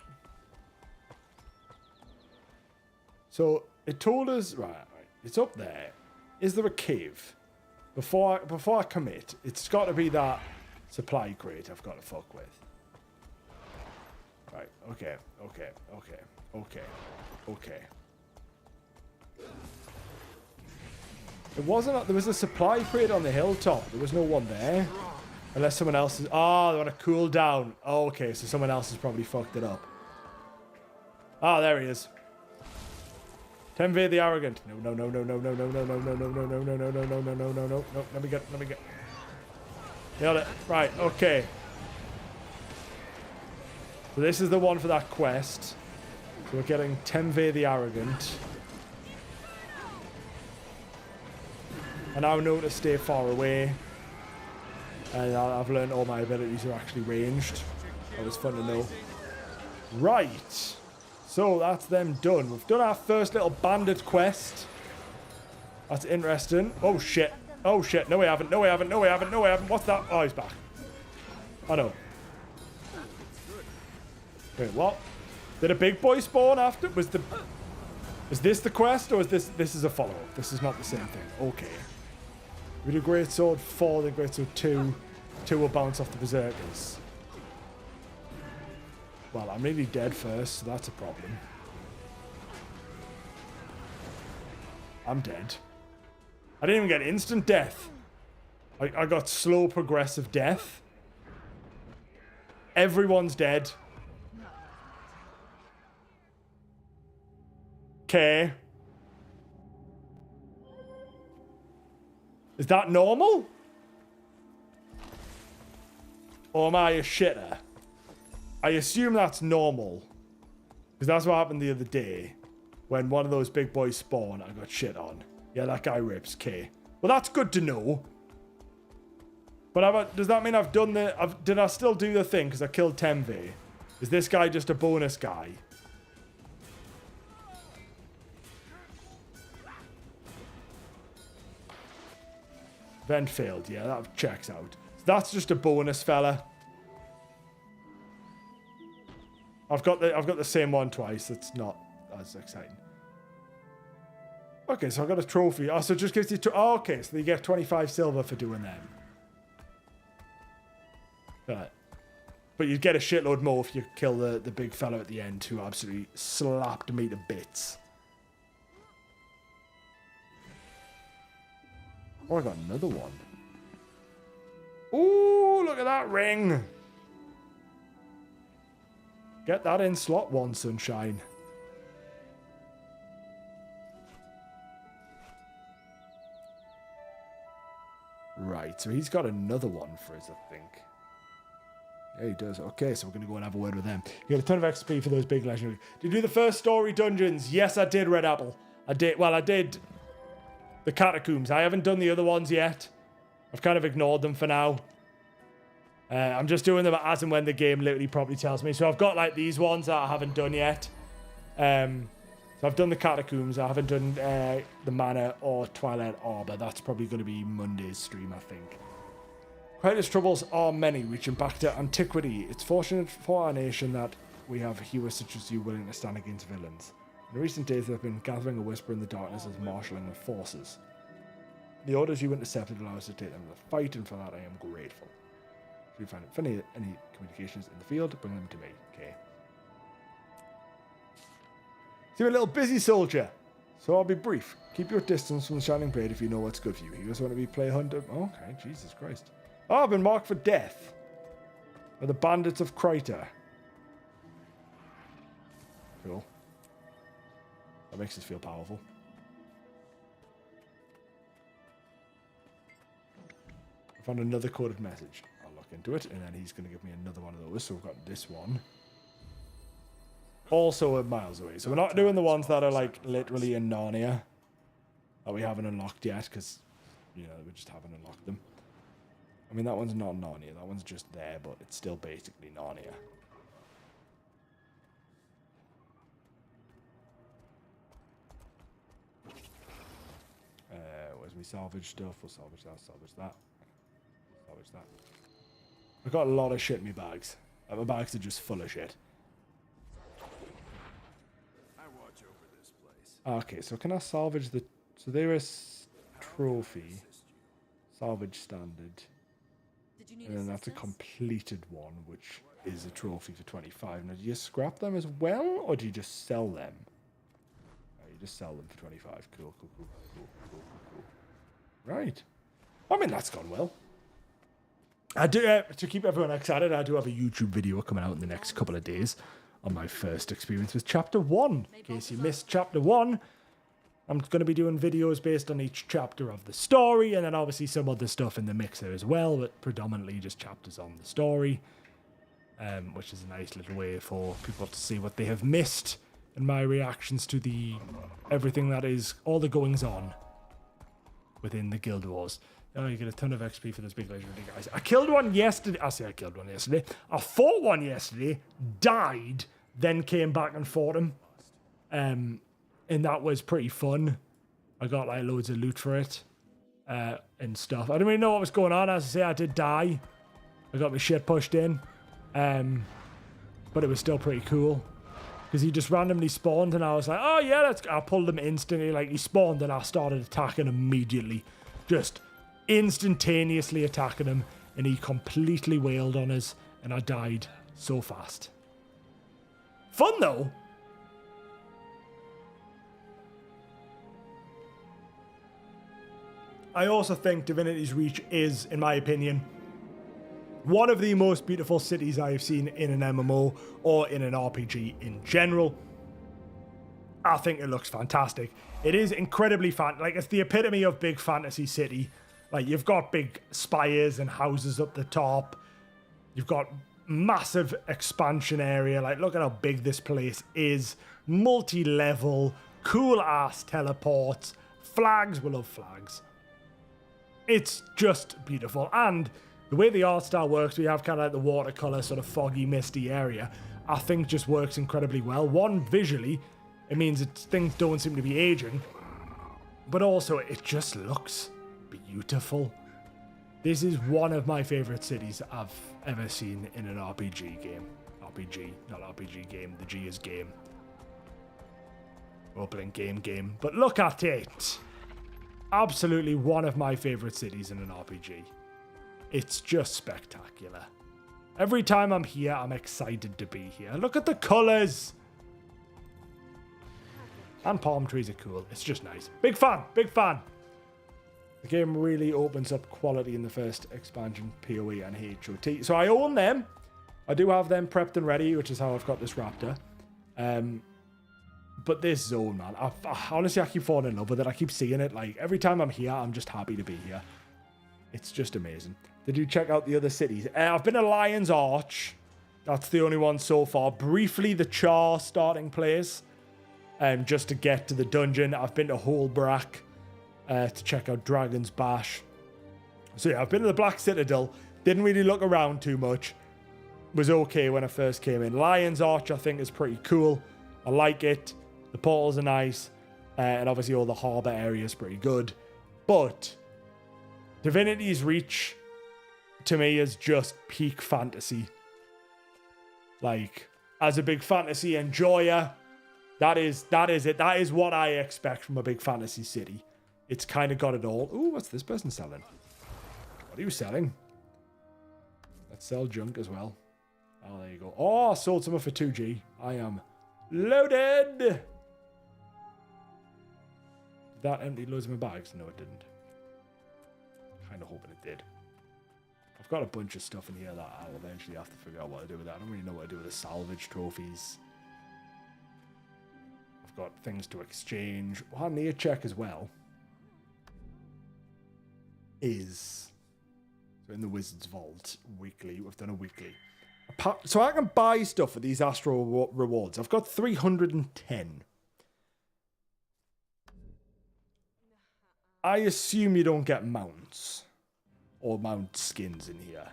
So, it told us... Right, it's up there. Is there a cave? Before I commit, it's got to be that supply crate I've got to fuck with. Right, okay. It wasn't... There was a supply crate on the hilltop. There was no one there. Unless someone else is... Oh, they want to cool down. Oh, okay, so someone else has probably fucked it up. Ah, there he is. Tenve the Arrogant. No. Let me get. Nailed it. Right, okay. So this is the one for that quest. So we're getting Tenve the Arrogant. I now know to stay far away. And I've learned all my abilities are actually ranged. That was fun to know. Right. So that's them done. We've done our first little bandit quest. That's interesting. Oh shit. No we haven't. What's that? Oh, he's back. I know. Wait, what? Did a big boy spawn after? Is this the quest or is this is a follow-up? This is not the same thing. Okay. We do Great Sword 4, then Great Sword 2. 2 will bounce off the Berserkers. Well, I'm nearly dead first, so that's a problem. I'm dead. I didn't even get instant death. I got slow progressive death. Everyone's dead. Okay. Is that normal? Or am I a shitter? I assume that's normal. Because that's what happened the other day. When one of those big boys spawned, I got shit on. Yeah, that guy rips. K. Well, that's good to know. But does that mean I've done the... Did I still do the thing because I killed Tenve? Is this guy just a bonus guy? Event failed. Yeah, that checks out. That's just a bonus, fella. I've got the same one twice. It's not as exciting. Okay, so I got a trophy. Oh, so it just gives you... Oh, okay, so you get 25 silver for doing them. Right. But you'd get a shitload more if you kill the big fella at the end who absolutely slapped me to bits. Oh, I got another one. Ooh, look at that ring. Get that in slot 1, sunshine. Right, so he's got another one for us, I think. Yeah, he does. Okay, so we're going to go and have a word with them. You get a ton of XP for those big legendary. Did you do the first story dungeons? Yes, I did, Red Apple. I did. Well, I did the catacombs. I haven't done the other ones yet. I've kind of ignored them for now. I'm just doing them as and when the game literally probably tells me. So I've got like these ones that I haven't done yet. So I've done the catacombs. I haven't done the Manor or Twilight Arbor. That's probably going to be Monday's stream, I think. Crichton's troubles are many, reaching back to antiquity. It's fortunate for our nation that we have heroes such as you willing to stand against villains. In recent days, they've been gathering a whisper in the darkness as marshalling the forces. The orders you intercepted allow us to take them to the fight, and for that I am grateful. If you find any communications in the field, bring them to me. Okay. So you're a little busy, soldier. So I'll be brief. Keep your distance from the Shining Blade if you know what's good for you. You just want to be play hunter. Okay, Jesus Christ. Oh, I've been marked for death by the bandits of Kryta. Cool. That makes us feel powerful. I found another coded message. I'll look into it, and then he's going to give me another one of those. So we've got this one. Also miles away. So we're not doing the ones that are like literally in Narnia that we haven't unlocked yet, because, you know, we just haven't unlocked them. I mean, that one's not Narnia. That one's just there, but it's still basically Narnia. Where's me salvage stuff? We'll salvage that, salvage that. Salvage that. I've got a lot of shit in my bags. My bags are just full of shit. I watch over this place. Okay, so can I salvage the... So there is trophy. Salvage standard. And then that's a completed one, which is a trophy for 25. Now, do you scrap them as well, or do you just sell them? Oh, you just sell them for 25. Cool. Right. I mean, that's gone well. I do, to keep everyone excited, I do have a YouTube video coming out in the next couple of days on my first experience with Chapter 1. In case you missed Chapter 1, I'm going to be doing videos based on each chapter of the story, and then obviously some other stuff in the mix there as well, but predominantly just chapters on the story, which is a nice little way for people to see what they have missed and my reactions to everything that is all the goings on within the Guild Wars. Oh, you get a ton of XP for those big legendary guys. I killed one yesterday. I killed one yesterday. I fought one yesterday, died, then came back and fought him. And that was pretty fun. I got like loads of loot for it and stuff. I didn't really know what was going on. As I say, I did die. I got my shit pushed in. But it was still pretty cool. Because he just randomly spawned and I was like, oh yeah, I pulled him instantly. Like he spawned and I started attacking immediately. Just instantaneously attacking him. And he completely wailed on us. And I died so fast. Fun though. I also think Divinity's Reach is, in my opinion, one of the most beautiful cities I have seen in an MMO or in an RPG in general. I think it looks fantastic. It is incredibly like it's the epitome of big fantasy city. Like you've got big spires and houses up the top. You've got massive expansion area. Like look at how big this place is. Multi-level, cool ass teleports, flags. We love flags. It's just beautiful. And the way the art style works, we have kind of like the watercolor sort of foggy, misty area, I think just works incredibly well. One, visually, it means things don't seem to be aging, but also it just looks beautiful. This is one of my favorite cities I've ever seen in an RPG game. RPG, not RPG game. The G is game. Opening game. But look at it. Absolutely one of my favorite cities in an RPG. It's just spectacular. Every time I'm here, I'm excited to be here. Look at the colors. And palm trees are cool. It's just nice. Big fan. The game really opens up quality in the first expansion, PoE and HOT. So I own them. I do have them prepped and ready, which is how I've got this raptor. But this zone, man, honestly, I keep falling in love with it. I keep seeing it. Like, every time I'm here, I'm just happy to be here. It's just amazing. Did you check out the other cities? I've been to Lion's Arch. That's the only one so far. Briefly, the Char starting place. Just to get to the dungeon. I've been to Holbrack. to check out Dragon's Bash. So yeah, I've been to the Black Citadel. Didn't really look around too much. Was okay when I first came in. Lion's Arch, I think, is pretty cool. I like it. The portals are nice. And obviously all the harbour area is pretty good. But Divinity's Reach, to me, is just peak fantasy. Like, as a big fantasy enjoyer, that is it. That is what I expect from a big fantasy city. It's kind of got it all. Ooh, what's this person selling? What are you selling? Let's sell junk as well. Oh, there you go. Oh, I sold some for 2G. I am loaded. Did that empty loads of my bags? No, it didn't. Kind of hoping it did. I've got a bunch of stuff in here that I'll eventually have to figure out what to do with that. I don't really know what to do with the salvage trophies. I've got things to exchange. What I need to check as well is... So in the Wizard's Vault, weekly. We've done a weekly. So I can buy stuff for these Astral rewards. I've got 310. I assume you don't get mounts. Or mount skins in here.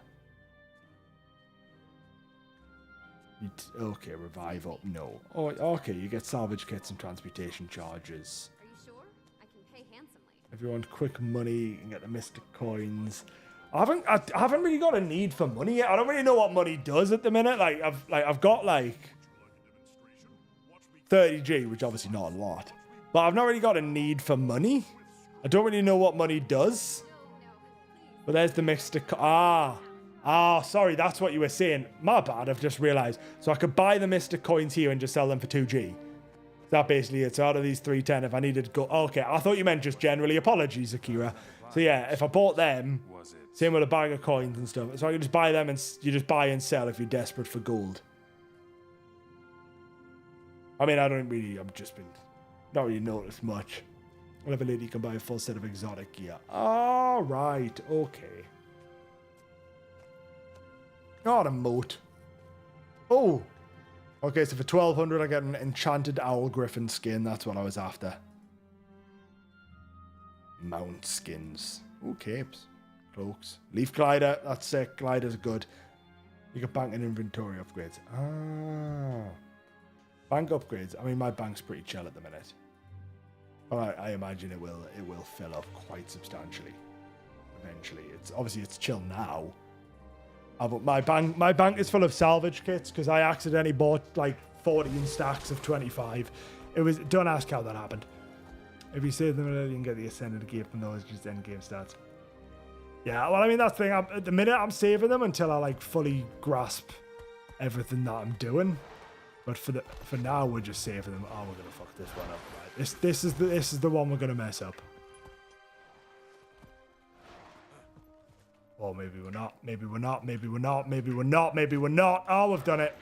Okay, revive up. No. Oh, okay, you get salvage kits and transmutation charges. Are you sure? I can pay handsomely. If you want quick money, you can get the Mystic Coins. I haven't really got a need for money yet. I don't really know what money does at the minute. I've got like 30G, which obviously not a lot. But I've not really got a need for money. I don't really know what money does. But there's the Mystic... sorry, that's what you were saying. My bad, I've just realised. So I could buy the Mystic Coins here and just sell them for 2G. That basically it. So out of these 310, if I needed to go... Okay, I thought you meant just generally. Apologies, Akira. So yeah, if I bought them, same with a bag of coins and stuff. So I can just buy them and you just buy and sell if you're desperate for gold. I mean, I've just been... Not really noticed much. Whenever lady can buy a full set of exotic gear. All right, okay. Not a moat. Oh. Okay, so for 1200 I get an enchanted owl griffin skin. That's what I was after. Mount skins. Oh, capes. Cloaks. Leaf glider. That's sick. Gliders are good. You get bank and inventory upgrades. Bank upgrades. I mean, my bank's pretty chill at the minute. But I imagine it will fill up quite substantially. Eventually. It's chill now. But my bank is full of salvage kits because I accidentally bought like 14 stacks of 25. Don't ask how that happened. If you save them early, you can get the Ascended gear from those just end game stats. Yeah, well, I mean, that's the thing. At the minute, I'm saving them until I like fully grasp everything that I'm doing. But for now, we're just saving them. Oh, we're gonna fuck this one up. Right. This is the one we're gonna mess up. Or maybe we're not. Maybe we're not. Maybe we're not. Maybe we're not. Maybe we're not. Oh, we've done it.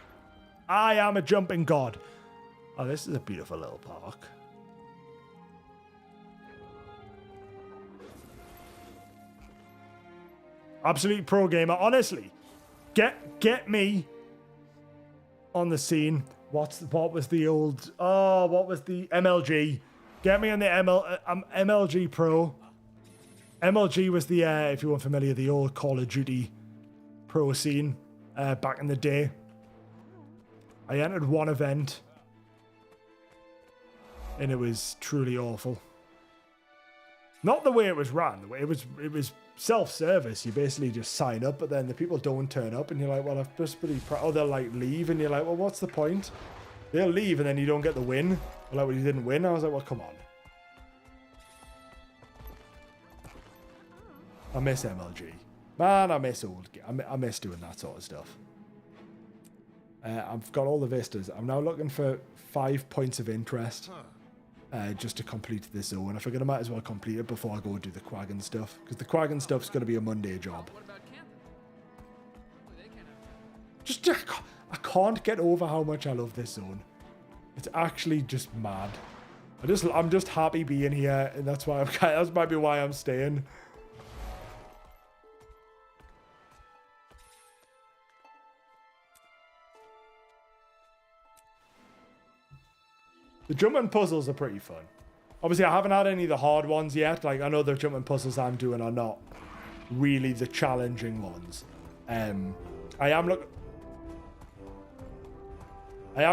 I am a jumping god. Oh, this is a beautiful little park. Absolute pro gamer. Honestly, get me on the scene. What was the MLG? Get me on the MLG Pro. MLG was the, if you weren't familiar, the old Call of Duty Pro scene back in the day. I entered one event and it was truly awful. Not the way it was run. It was self-service. You basically just sign up, but then the people don't turn up, and you're like, well, I've just pretty... Oh, they'll like leave, and you're like, well, what's the point? They'll leave, and then you don't get the win. Well, like, well, you didn't win. I was like, well, come on. I miss MLG. Man, I miss I miss doing that sort of stuff. I've got all the vistas. I'm now looking for 5 points of interest. Just to complete this zone. I figured I might as well complete it before I go do the Quaggan stuff. Because the Quaggan stuff's going to be a Monday job. Just, I can't get over how much I love this zone. It's actually just mad. I'm just happy being here, and that's why that might be why I'm staying. The Durmand puzzles are pretty fun. Obviously, I haven't had any of the hard ones yet. Like, I know the jumping puzzles I'm doing are not really the challenging ones. I am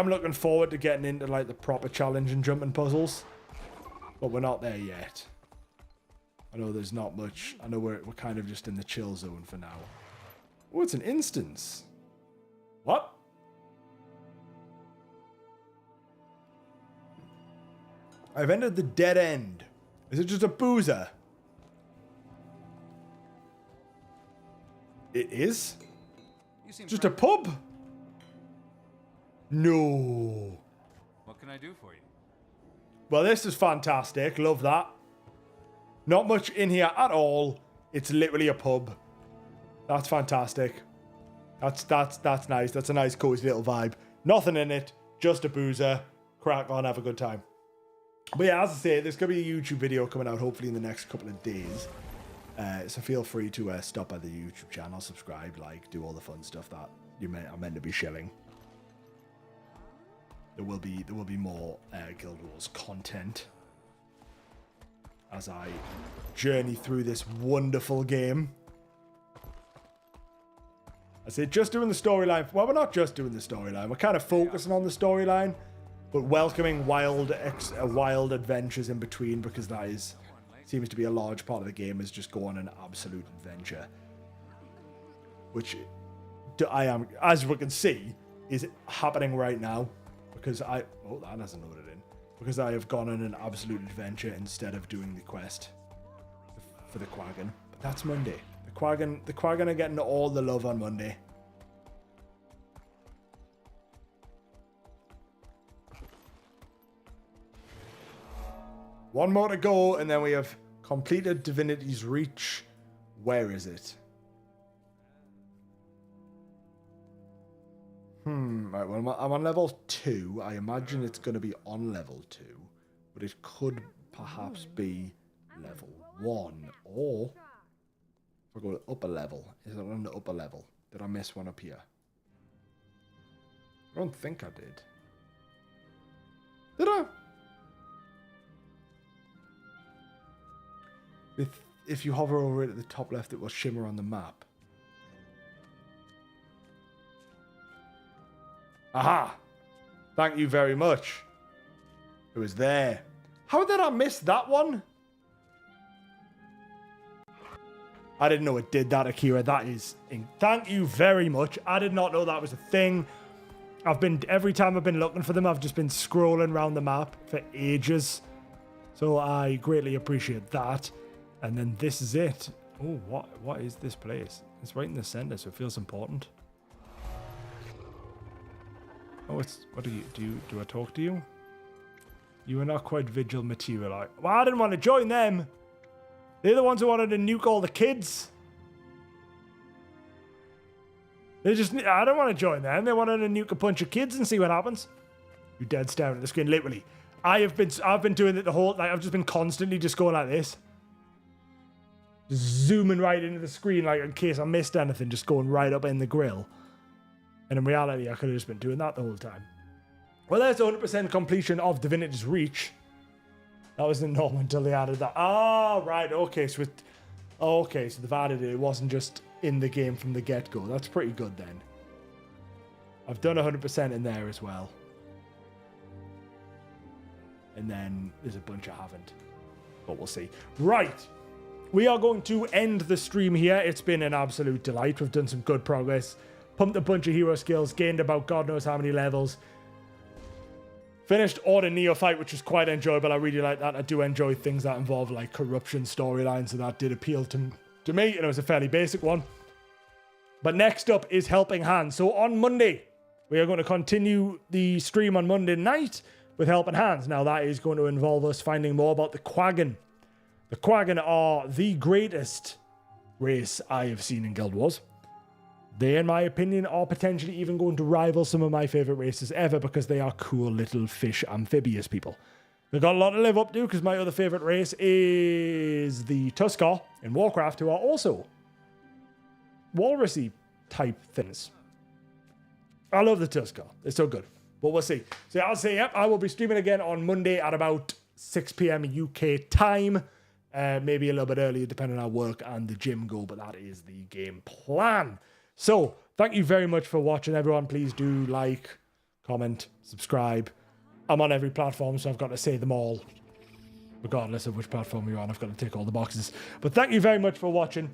looking forward to getting into, like, the proper challenging jumping puzzles. But we're not there yet. I know there's not much. I know we're kind of just in the chill zone for now. Oh, it's an instance. What? I've entered the dead end. Is it just a boozer? It is? Just a pub? No. What can I do for you? Well, this is fantastic. Love that. Not much in here at all. It's literally a pub. That's fantastic. That's nice. That's a nice cozy little vibe. Nothing in it. Just a boozer. Crack on. Have a good time. But yeah, as I say, there's going to be a YouTube video coming out hopefully in the next couple of days. So feel free to stop by the YouTube channel, subscribe, like, do all the fun stuff that are meant to be shilling. There will be more Guild Wars content as I journey through this wonderful game. I say just doing the storyline. Well, we're not just doing the storyline. We're kind of focusing on the storyline, but welcoming wild adventures in between, because that seems to be a large part of the game, is just go on an absolute adventure, which I am, as we can see, is happening right now, because that hasn't loaded in, because I have gone on an absolute adventure instead of doing the quest for the Quaggan. But that's Monday. The Quaggan are getting all the love on Monday. One more to go, and then we have completed Divinity's Reach. Where is it? Right, well, I'm on level 2. I imagine it's going to be on level 2, but it could perhaps be level 1, or if I go to upper level, is it on the upper level? Did I miss one up here? I don't think I did. Did I? If you hover over it at the top left, it will shimmer on the map. Aha! Thank you very much. It was there. How did I miss that one? I didn't know it did that, Akira. Thank you very much. I did not know that was a thing. Every time I've been looking for them, I've just been scrolling around the map for ages. So I greatly appreciate that. And then this is it. Oh, what is this place? It's right in the center, so it feels important. Oh, what do I talk to you? You are not quite vigil material. Well, I didn't want to join them. They're the ones who wanted to nuke all the kids. I don't want to join them. They wanted to nuke a bunch of kids and see what happens. You dead staring at the screen, literally. I've been doing it the whole, I've just been constantly just going like this. Just zooming right into the screen, like in case I missed anything, just going right up in the grill. And in reality, I could have just been doing that the whole time. Well, there's 100% completion of Divinity's Reach. That wasn't normal until they added that. Ah, right. Okay, so they've added it. It wasn't just in the game from the get-go. That's pretty good then. I've done 100% in there as well. And then there's a bunch I haven't. But we'll see. Right. We are going to end the stream here. It's been an absolute delight. We've done some good progress. Pumped a bunch of hero skills. Gained about God knows how many levels. Finished Order Neophyte, which was quite enjoyable. I really like that. I do enjoy things that involve like corruption storylines, so that did appeal to me, and it was a fairly basic one. But next up is Helping Hands. So on Monday, we are going to continue the stream on Monday night with Helping Hands. Now that is going to involve us finding more about the Quaggan. The Quaggan are the greatest race I have seen in Guild Wars. They, in my opinion, are potentially even going to rival some of my favourite races ever because they are cool little fish amphibious people. They've got a lot to live up to because my other favourite race is the Tuskar in Warcraft, who are also walrusy type things. I love the Tuskar. They're so good. But we'll see. So I'll say, yep, I will be streaming again on Monday at about 6 p.m. UK time. Maybe a little bit earlier depending on how work and the gym go, but that is the game plan. So, thank you very much for watching, everyone. Please do like, comment, subscribe. I'm on every platform, so I've got to say them all. Regardless of which platform you're on, I've got to tick all the boxes. But thank you very much for watching,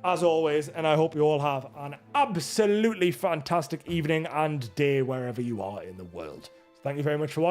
as always, and I hope you all have an absolutely fantastic evening and day wherever you are in the world. Thank you very much for watching.